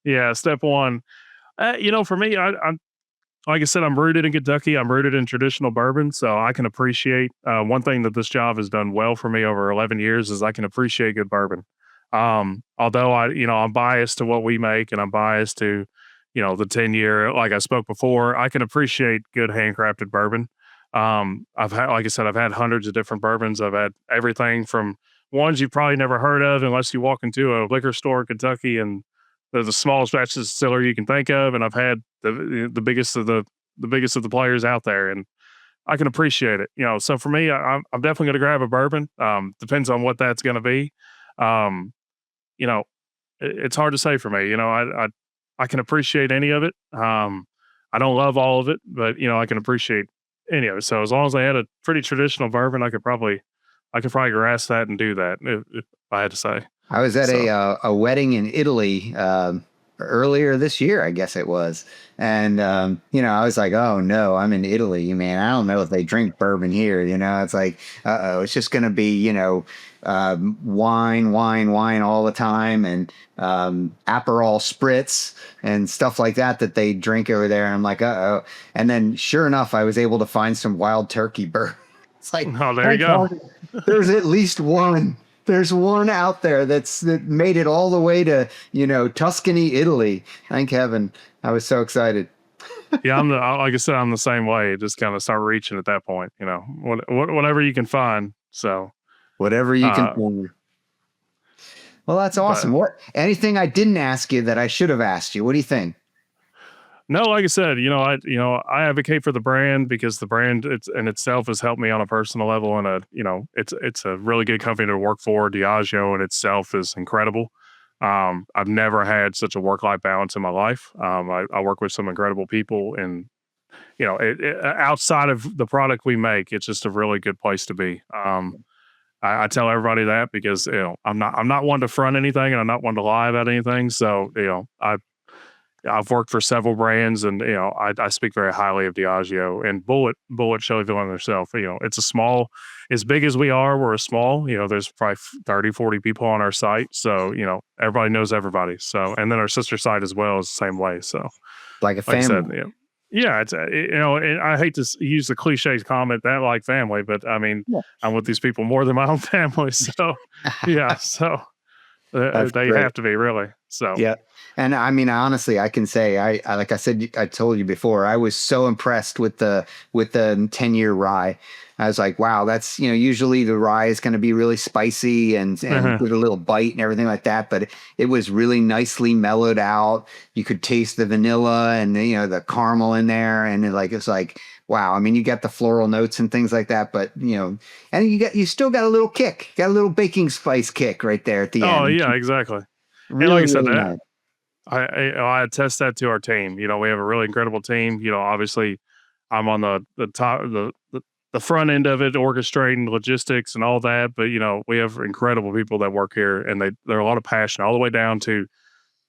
Yeah, step one. For me, I'm like I said, I'm rooted in Kentucky. I'm rooted in traditional bourbon, so I can appreciate one thing that this job has done well for me over 11 years is I can appreciate good bourbon. Although I'm biased to what we make, and I'm biased to the 10-year. Like I spoke before, I can appreciate good handcrafted bourbon. I've had hundreds of different bourbons. I've had everything from ones you've probably never heard of unless you walk into a liquor store in Kentucky, and they're the smallest batch distillery you can think of, and I've had the biggest of the players out there, and I can appreciate it. So for me, I'm definitely going to grab a bourbon. Depends on what that's going to be. It's hard to say for me. I can appreciate any of it. I don't love all of it, but I can appreciate any of it. So as long as I had a pretty traditional bourbon, I could probably grasp that and do that if I had to say. I was at So a wedding in Italy earlier this year, I guess it was, and I was like, oh no, I'm in Italy, man. I don't know if they drink bourbon here. It's like, it's just gonna be wine all the time, and Aperol spritz and stuff like that they drink over there. And I'm like, and then sure enough, I was able to find some wild turkey bourbon. It's like, oh, there you go. There's at least one. There's one out there that made it all the way to, Tuscany, Italy. Thank heaven. I was so excited. Yeah, like I said, I'm the same way. Just kind of start reaching at that point, whatever you can find. So whatever you can find. Well, that's awesome. Anything I didn't ask you that I should have asked you? What do you think? No, like I said, I advocate for the brand because the brand in itself has helped me on a personal level, and it's a really good company to work for. Diageo in itself is incredible. I've never had such a work-life balance in my life. I work with some incredible people, and outside of the product we make, it's just a really good place to be. I tell everybody that because I'm not one to front anything, and I'm not one to lie about anything. So I've worked for several brands, and I speak very highly of Diageo and Bulleit Shelbyville herself. It's a small, as big as we are, we're a small. There's probably 30, 40 people on our site, so everybody knows everybody. So, and then our sister site as well is the same way. So, like a family. Like I said, yeah, it's and I hate to use the cliche comment that like family, but I mean, I'm with these people more than my own family. So, yeah, so. They have to be, really. So yeah, and I mean, honestly, I can say I like I said, I told you before, I was so impressed with the 10-year rye. I was like, wow, that's usually the rye is going to be really spicy and with a little bite and everything like that, but it was really nicely mellowed out. You could taste the vanilla and the caramel in there, and it's like. Wow, I mean, you got the floral notes and things like that, but and you still got a little kick, got a little baking spice kick right there at the end. Oh yeah, exactly. Really, and like I said, really nice. I attest that to our team. We have a really incredible team. Obviously, I'm on the top, the front end of it, orchestrating logistics and all that. But we have incredible people that work here, and they're a lot of passion all the way down to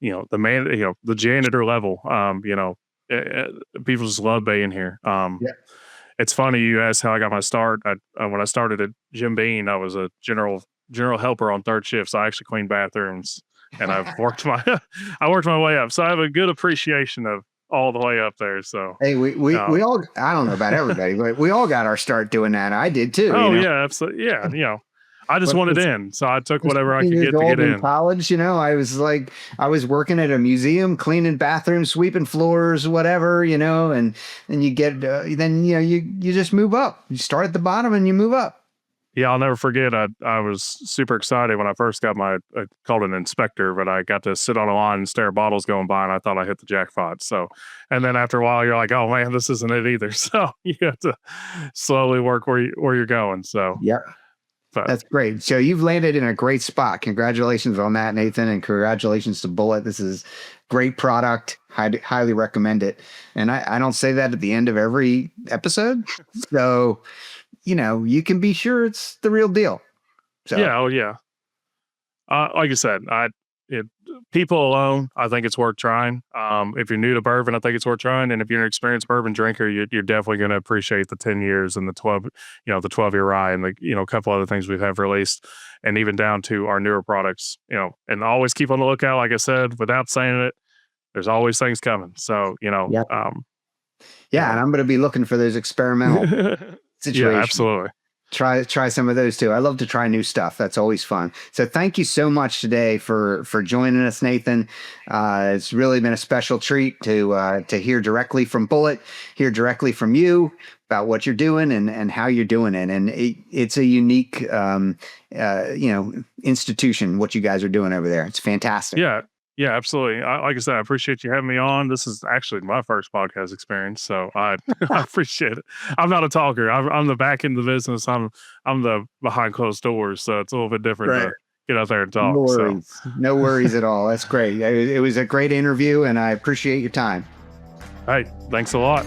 the man, the janitor level. People just love being here. It's funny you asked how I got my start. When I started at Jim Beam, I was a general helper on third shift, so I actually cleaned bathrooms, and I worked my way up. So I have a good appreciation of all the way up there. So hey, we all, I don't know about everybody, but we all got our start doing that. I did too. Oh yeah, absolutely. Yeah, I just wanted in, so I took whatever I could get to get in. College, I was working at a museum, cleaning bathrooms, sweeping floors, whatever, and you get then you just move up. You start at the bottom and you move up. Yeah, I'll never forget. I was super excited when I first got I called it an inspector, but I got to sit on a line and stare at bottles going by, and I thought I hit the jackpot. So, and then after a while, you're like, oh man, this isn't it either. So you have to slowly work where you're going. So yeah. That's great. So you've landed in a great spot. Congratulations on that, Nathan, and congratulations to Bulleit. This is great product. Highly recommend it. And I don't say that at the end of every episode. So, you can be sure it's the real deal. So. Yeah. Oh, yeah. Like I said, people alone, I think it's worth trying. If you're new to bourbon, I think it's worth trying. And if you're an experienced bourbon drinker, you're definitely going to appreciate the 10 years and the 12-year rye and a couple other things we have released, and even down to our newer products, and always keep on the lookout. Like I said, without saying it, there's always things coming. So, yep. And I'm going to be looking for those experimental situations. Yeah, absolutely. Try some of those too. I love to try new stuff. That's always fun. So thank you so much today for joining us, Nathan. It's really been a special treat to hear directly from Bulleit, hear directly from you about what you're doing and how you're doing it. And it's a unique, institution, what you guys are doing over there. It's fantastic. Yeah, absolutely. Like I said, I appreciate you having me on. This is actually my first podcast experience, so I appreciate it. I'm not a talker. I'm the back end of the business. I'm the behind closed doors, so it's a little bit different to get out there and talk. No worries. No worries at all. That's great. It was a great interview, and I appreciate your time. Hey, thanks a lot.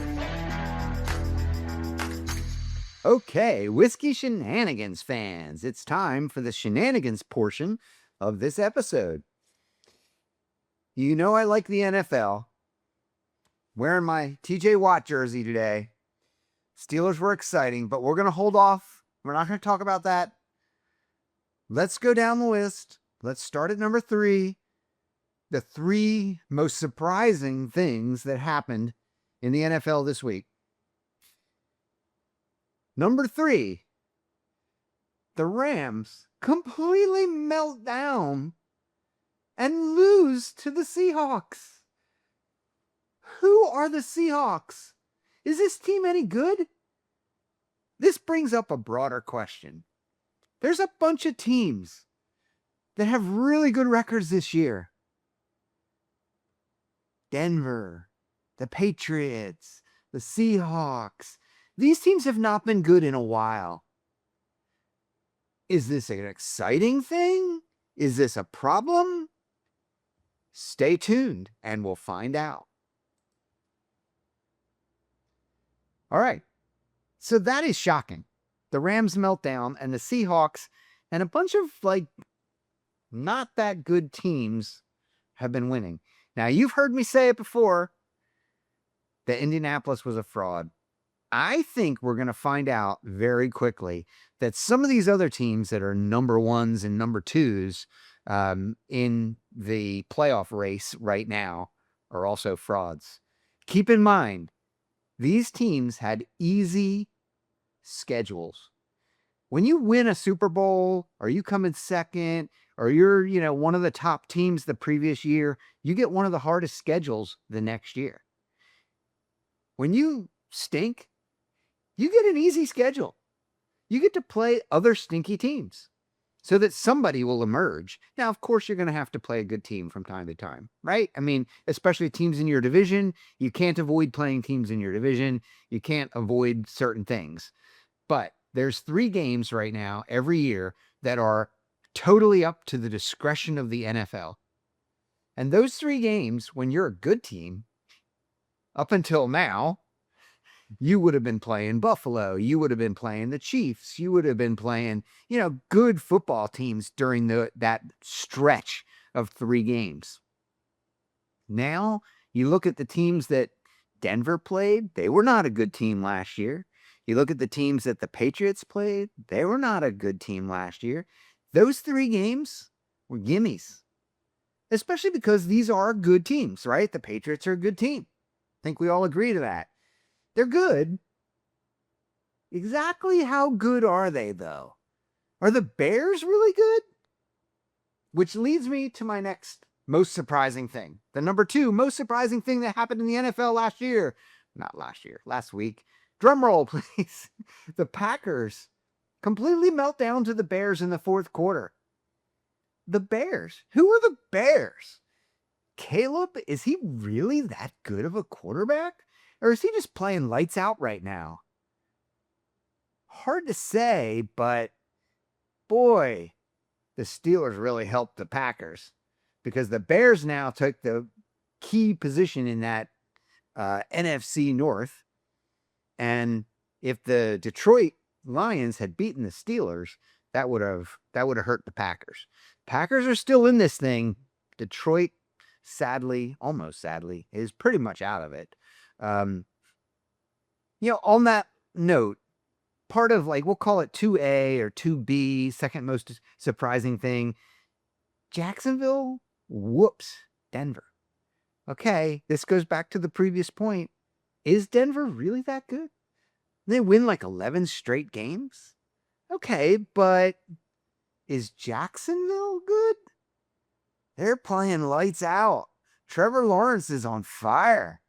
Okay, Whiskey Shenanigans fans, it's time for the shenanigans portion of this episode. You know I like the NFL. Wearing my TJ Watt jersey today. Steelers were exciting, but we're going to hold off. We're not going to talk about that. Let's go down the list. Let's start at number 3. The 3 most surprising things that happened in the NFL this week. Number 3, the Rams completely melt down and lose to the Seahawks. Who are the Seahawks? Is this team any good? This brings up a broader question. There's a bunch of teams that have really good records this year. Denver, the Patriots, the Seahawks. These teams have not been good in a while. Is this an exciting thing? Is this a problem? Stay tuned and we'll find out. All right. So that is shocking. The Rams meltdown and the Seahawks and a bunch of not that good teams have been winning. Now, you've heard me say it before that Indianapolis was a fraud. I think we're going to find out very quickly that some of these other teams that are number 1s and number 2s in the playoff race right now are also frauds. Keep in mind, these teams had easy schedules. When you win a Super Bowl or you come in second or you're, one of the top teams the previous year, you get one of the hardest schedules the next year. When you stink, you get an easy schedule. You get to play other stinky teams so that somebody will emerge. Now, of course, you're going to have to play a good team from time to time, right? I mean, especially teams in your division. You can't avoid playing teams in your division. You can't avoid certain things. But there's 3 games right now every year that are totally up to the discretion of the NFL. And those 3 games, when you're a good team, up until now, you would have been playing Buffalo. You would have been playing the Chiefs. You would have been playing, good football teams during that stretch of 3 games. Now, you look at the teams that Denver played. They were not a good team last year. You look at the teams that the Patriots played. They were not a good team last year. Those 3 games were gimmies, especially because these are good teams, right? The Patriots are a good team. I think we all agree to that. They're good. Exactly how good are they, though? Are the Bears really good? Which leads me to my next most surprising thing. The number 2 most surprising thing that happened in the NFL last year. Not last year, last week. Drum roll, please. The Packers completely melt down to the Bears in the 4th quarter. The Bears. Who are the Bears? Caleb, is he really that good of a quarterback? Or is he just playing lights out right now? Hard to say, but boy, the Steelers really helped the Packers because the Bears now took the key position in that NFC North. And if the Detroit Lions had beaten the Steelers, that would have hurt the Packers. Packers are still in this thing. Detroit, sadly, almost sadly, is pretty much out of it. On that note, part of we'll call it 2A or 2B, second most surprising thing, Jacksonville whoops Denver. Okay, this goes back to the previous point. Is Denver really that good? They win 11 straight games? Okay, but is Jacksonville good? They're playing lights out. Trevor Lawrence is on fire.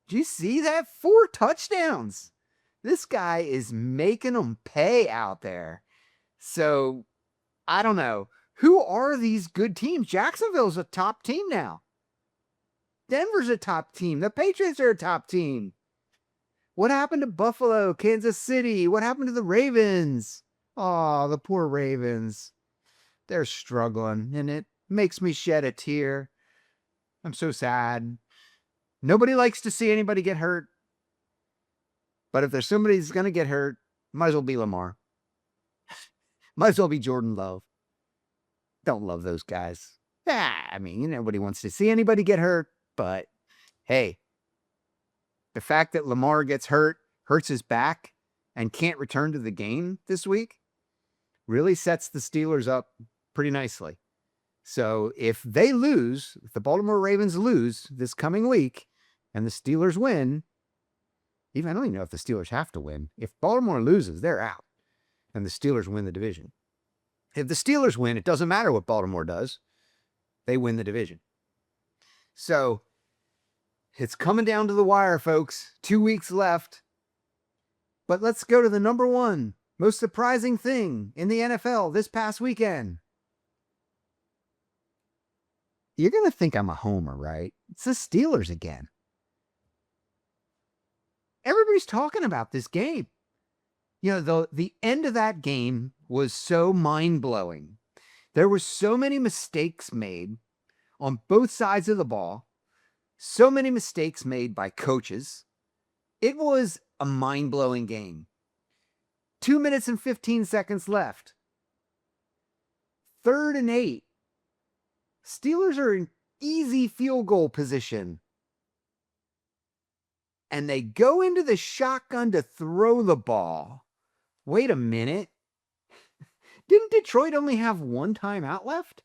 Did you see that? 4 touchdowns. This guy is making them pay out there. So, I don't know. Who are these good teams? Jacksonville's a top team now. Denver's a top team. The Patriots are a top team. What happened to Buffalo, Kansas City? What happened to the Ravens? Oh, the poor Ravens. They're struggling, and it makes me shed a tear. I'm so sad. Nobody likes to see anybody get hurt. But if there's somebody who's going to get hurt, might as well be Lamar. Might as well be Jordan Love. Don't love those guys. I mean, nobody wants to see anybody get hurt, but hey, the fact that Lamar gets hurt, hurts his back, and can't return to the game this week really sets the Steelers up pretty nicely. So if they lose, if the Baltimore Ravens lose this coming week and the Steelers win, I don't even know if the Steelers have to win. If Baltimore loses, they're out and the Steelers win the division. If the Steelers win, it doesn't matter what Baltimore does. They win the division. So it's coming down to the wire, folks. 2 weeks left. But let's go to the number one most surprising thing in the NFL this past weekend. You're going to think I'm a homer, right? It's the Steelers again. Everybody's talking about this game. The end of that game was so mind-blowing. There were so many mistakes made on both sides of the ball. So many mistakes made by coaches. It was a mind-blowing game. 2 minutes and 15 seconds left. 3rd and 8. Steelers are in easy field goal position. And they go into the shotgun to throw the ball. Wait a minute. Didn't Detroit only have one timeout left?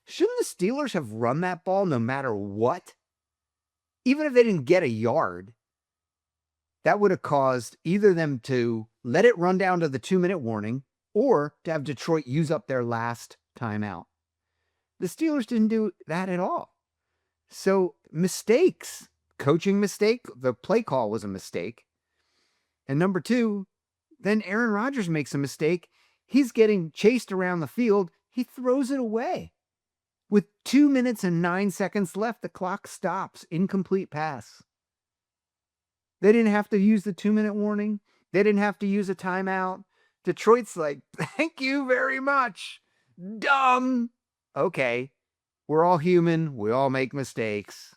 Shouldn't the Steelers have run that ball no matter what? Even if they didn't get a yard, that would have caused either them to let it run down to the 2-minute warning or to have Detroit use up their last timeout. The Steelers didn't do that at all. So mistakes, coaching mistake, the play call was a mistake. And number 2, then Aaron Rodgers makes a mistake. He's getting chased around the field. He throws it away. With 2 minutes and 9 seconds left, the clock stops. Incomplete pass. They didn't have to use the 2-minute warning. They didn't have to use a timeout. Detroit's like, thank you very much. Dumb. Okay, we're all human. We all make mistakes.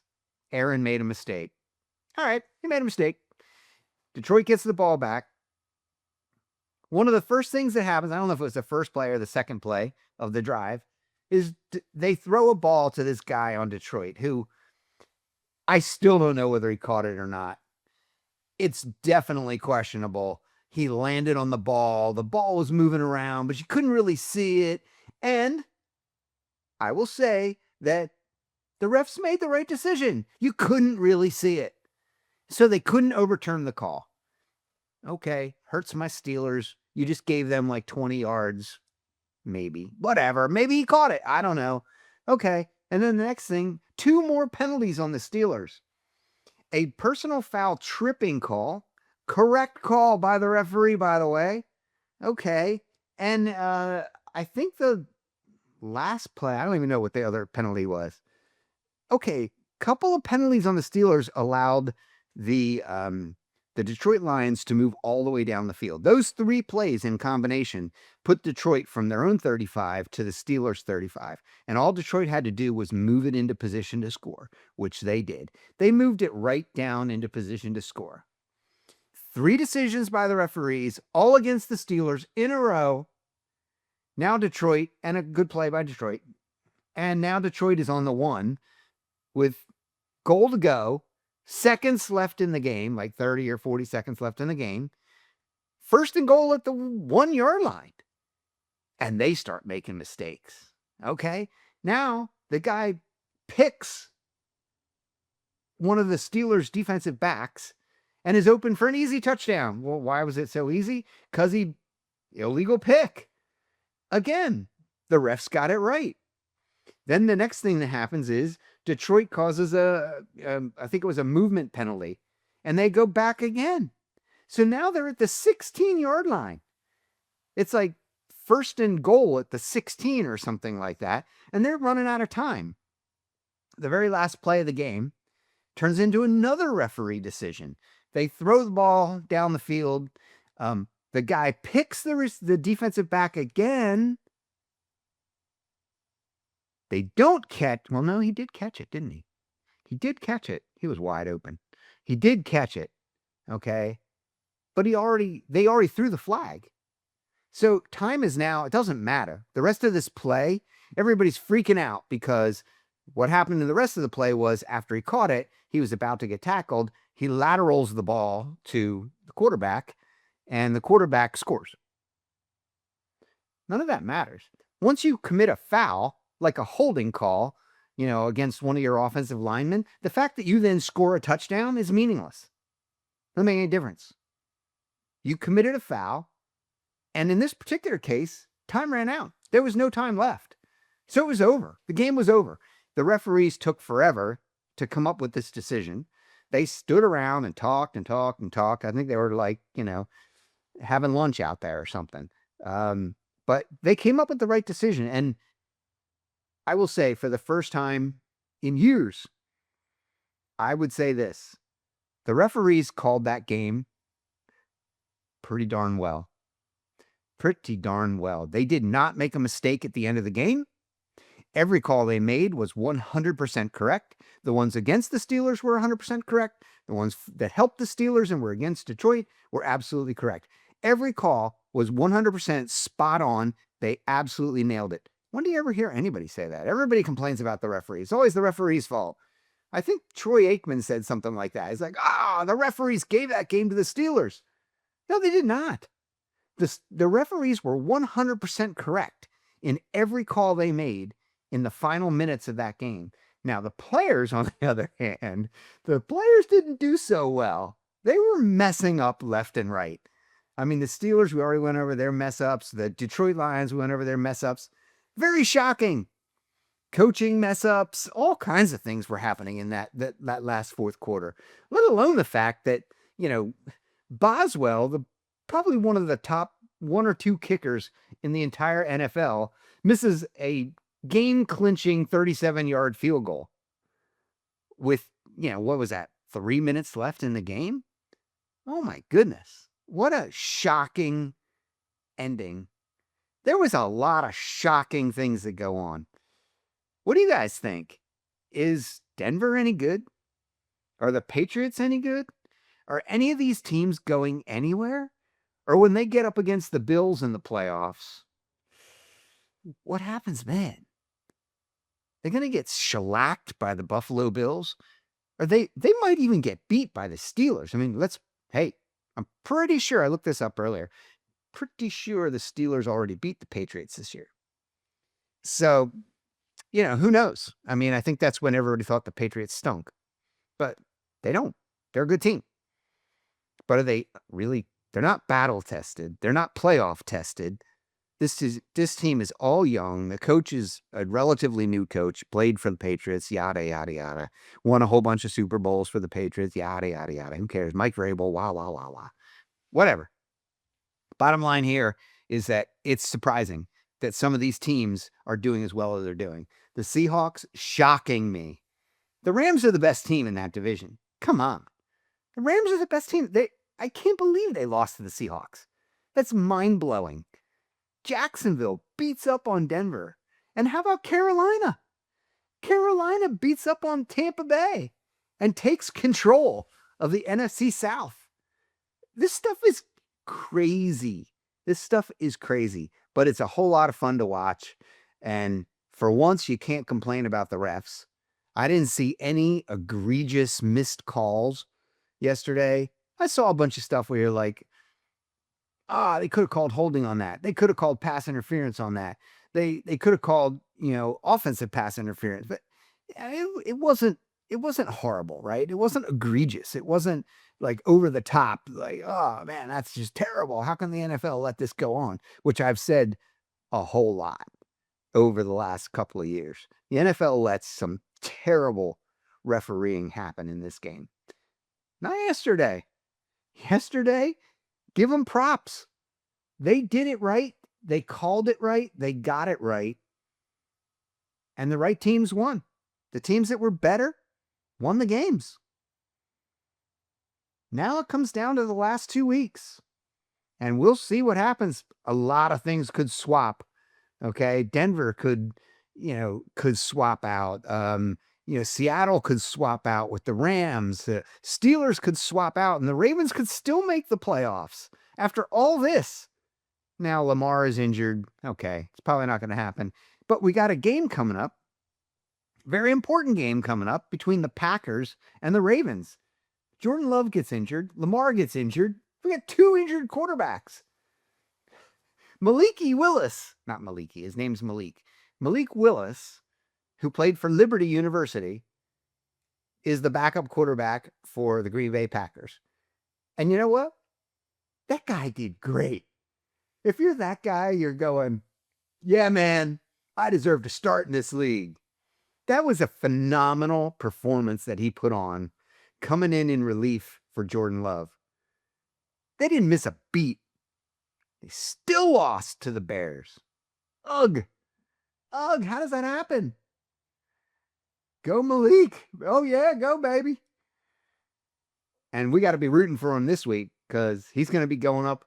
Aaron made a mistake. All right, he made a mistake. Detroit gets the ball back. One of the first things that happens, I don't know if it was the first play or the second play of the drive, is they throw a ball to this guy on Detroit who I still don't know whether he caught it or not. It's definitely questionable. He landed on the ball. The ball was moving around, but you couldn't really see it. And I will say that the refs made the right decision. You couldn't really see it. So they couldn't overturn the call. Okay, hurts my Steelers. You just gave them like 20 yards. Maybe. Whatever. Maybe he caught it. I don't know. Okay. And then the next thing, 2 more penalties on the Steelers. A personal foul tripping call. Correct call by the referee, by the way. Okay. And I think the last play, I don't even know what the other penalty was. Okay. Couple of penalties on the Steelers allowed the Detroit Lions to move all the way down the field. Those 3 plays in combination put Detroit from their own 35 to the Steelers' 35. And all Detroit had to do was move it into position to score, which they did. They moved it right down into position to score. 3 decisions by the referees, all against the Steelers in a row. Now Detroit, and a good play by Detroit. And now Detroit is on the 1 with goal to go. Seconds left in the game, like 30 or 40 seconds left in the game. 1st and goal at the 1-yard line. And they start making mistakes. Okay? Now, the guy picks one of the Steelers' defensive backs and is open for an easy touchdown. Well, why was it so easy? Because he illegal pick. Again, the refs got it right. Then the next thing that happens is Detroit causes I think it was a movement penalty, and they go back again. So now they're at the 16-yard line. It's like 1st and goal at the 16 or something like that, and they're running out of time. The very last play of the game turns into another referee decision. They throw the ball down the field. The guy picks the defensive back again. They don't catch. Well, no, he did catch it, didn't he? He did catch it. He was wide open. He did catch it, okay? But they already threw the flag. So time is now, it doesn't matter. The rest of this play, everybody's freaking out because what happened in the rest of the play was after he caught it, he was about to get tackled. He laterals the ball to the quarterback, and the quarterback scores. None of that matters. Once you commit a foul, like a holding call, against one of your offensive linemen, the fact that you then score a touchdown is meaningless. Doesn't make any difference. You committed a foul, and in this particular case, time ran out. There was no time left. So it was over. The game was over. The referees took forever to come up with this decision. They stood around and talked and talked and talked. I think they were like, having lunch out there or something. But they came up with the right decision. And I will say, for the first time in years, I would say this. The referees called that game pretty darn well. Pretty darn well. They did not make a mistake at the end of the game. Every call they made was 100% correct. The ones against the Steelers were 100% correct. The ones that helped the Steelers and were against Detroit were absolutely correct. Every call was 100% spot on. They absolutely nailed it. When do you ever hear anybody say that? Everybody complains about the referees. It's always the referee's fault. I think Troy Aikman said something like that. He's like, the referees gave that game to the Steelers. No, they did not. The referees were 100% correct in every call they made in the final minutes of that game. Now, the players, on the other hand, the players didn't do so well. They were messing up left and right. I mean, the Steelers, we already went over their mess ups. The Detroit Lions, we went over their mess ups. Very shocking. Coaching mess ups, all kinds of things were happening in that last fourth quarter, let alone the fact that, Boswell, probably one of the top one or two kickers in the entire NFL, misses a game-clinching 37-yard field goal with, what was that, 3 minutes left in the game? Oh my goodness. What a shocking ending. There was a lot of shocking things that go on. What do you guys think? Is Denver any good? Are the Patriots any good? Are any of these teams going anywhere? Or when they get up against the Bills in the playoffs, what happens then? They're going to get shellacked by the Buffalo Bills? Or they might even get beat by the Steelers. I mean, I'm pretty sure, I looked this up earlier, pretty sure the Steelers already beat the Patriots this year. So, who knows? I mean, I think that's when everybody thought the Patriots stunk. But they don't. They're a good team. But are they really? They're not battle tested. They're not playoff tested. This team is all young. The coach is a relatively new coach, played for the Patriots, yada, yada, yada. Won a whole bunch of Super Bowls for the Patriots, yada, yada, yada. Who cares? Mike Vrabel, wah, wah, wah, wah. Whatever. Bottom line here is that it's surprising that some of these teams are doing as well as they're doing. The Seahawks, shocking me. The Rams are the best team in that division. Come on. The Rams are the best team. I can't believe they lost to the Seahawks. That's mind-blowing. Jacksonville beats up on Denver. And how about Carolina? Carolina beats up on Tampa Bay and takes control of the NFC South. This stuff is crazy. But it's a whole lot of fun to watch. And for once, you can't complain about the refs. I didn't see any egregious missed calls yesterday. I saw a bunch of stuff where you're like, they could have called holding on that. They could have called pass interference on that. They could have called, offensive pass interference. But it wasn't horrible, right? It wasn't egregious. It wasn't like over the top, like, oh man, that's just terrible. How can the NFL let this go on? Which I've said a whole lot over the last couple of years. The NFL lets some terrible refereeing happen in this game. Not yesterday. Yesterday, give them props. They did it right. They called it right. They got it right. And the right teams won. The teams that were better won the games. Now it comes down to the last 2 weeks. And we'll see what happens. A lot of things could swap. Okay. Denver could swap out. Seattle could swap out with the Rams. The Steelers could swap out, and the Ravens could still make the playoffs after all this. Now Lamar is injured. Okay, it's probably not going to happen. But we got a game coming up. Very important game coming up between the Packers and the Ravens. Jordan Love gets injured. Lamar gets injured. We got 2 injured quarterbacks. Malik Willis, not Maliki, his name's Malik. Malik Willis, who played for Liberty University, is the backup quarterback for the Green Bay Packers. And you know what? That guy did great. If you're that guy, you're going, yeah, man, I deserve to start in this league. That was a phenomenal performance that he put on, coming in relief for Jordan Love. They didn't miss a beat. They still lost to the Bears. Ugh. How does that happen? Go Malik. Oh, yeah, go, baby. And we got to be rooting for him this week because he's going to be going up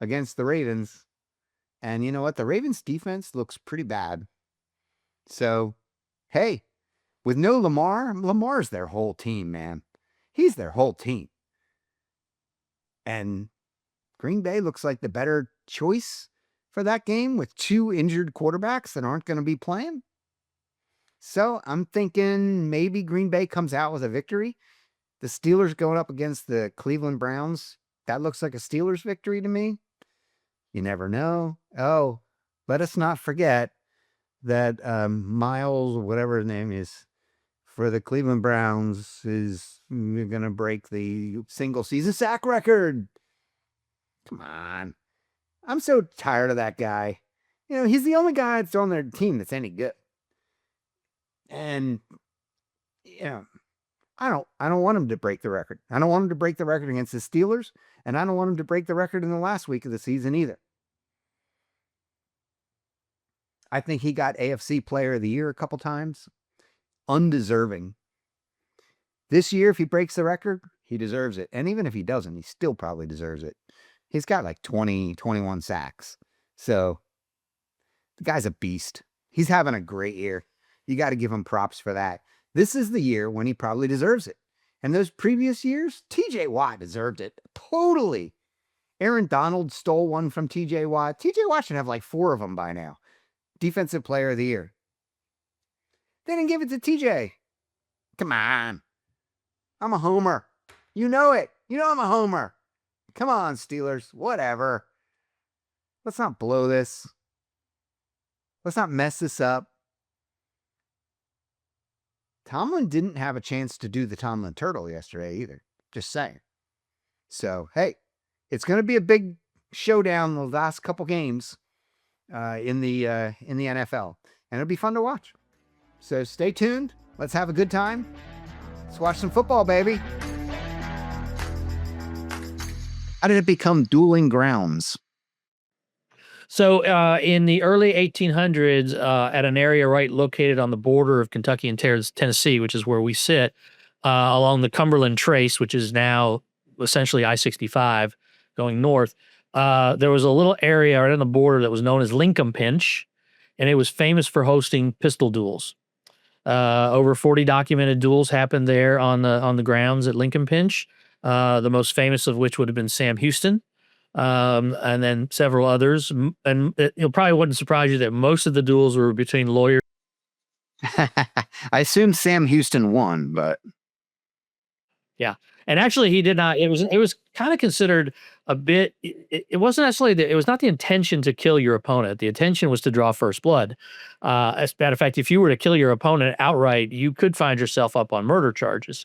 against the Ravens. And you know what? The Ravens defense looks pretty bad. So, hey, with no Lamar, Lamar's their whole team, man. He's their whole team. And Green Bay looks like the better choice for that game with 2 injured quarterbacks that aren't going to be playing. So I'm thinking maybe Green Bay comes out with a victory. The Steelers going up against the Cleveland Browns. That looks like a Steelers victory to me. You never know. Oh, let us not forget that Miles, whatever his name is, for the Cleveland Browns is going to break the single season sack record. Come on. I'm so tired of that guy. He's the only guy that's on their team that's any good. And I don't want him to break the record. I don't want him to break the record against the Steelers, and I don't want him to break the record in the last week of the season either. I think he got AFC Player of the Year a couple times. Undeserving. This year, if he breaks the record, he deserves it. And even if he doesn't, he still probably deserves it. He's got like 20, 21 sacks. So the guy's a beast. He's having a great year. You got to give him props for that. This is the year when he probably deserves it. And those previous years, TJ Watt deserved it. Totally. Aaron Donald stole one from TJ Watt. TJ Watt should have like 4 of them by now. Defensive Player of the Year. They didn't give it to TJ. Come on. I'm a homer. You know it. You know I'm a homer. Come on, Steelers. Whatever. Let's not blow this. Let's not mess this up. Tomlin didn't have a chance to do the Tomlin Turtle yesterday either. Just saying. So, hey, it's going to be a big showdown the last couple games in the NFL. And it'll be fun to watch. So stay tuned. Let's have a good time. Let's watch some football, baby. How did it become dueling grounds? So in the early 1800s, at an area right located on the border of Kentucky and Tennessee, which is where we sit, along the Cumberland Trace, which is now essentially I-65 going north, there was a little area right on the border that was known as Lincoln Pinch, and it was famous for hosting pistol duels. Over 40 documented duels happened there on the grounds at Lincoln Pinch. The most famous of which would have been Sam Houston, and then several others. And it probably wouldn't surprise you that most of the duels were between lawyers. I assume Sam Houston won, but yeah. And actually, he did not. It was kind of considered a bit. It wasn't necessarily it was not the intention to kill your opponent. The intention was to draw first blood. As a matter of fact, if you were to kill your opponent outright, you could find yourself up on murder charges.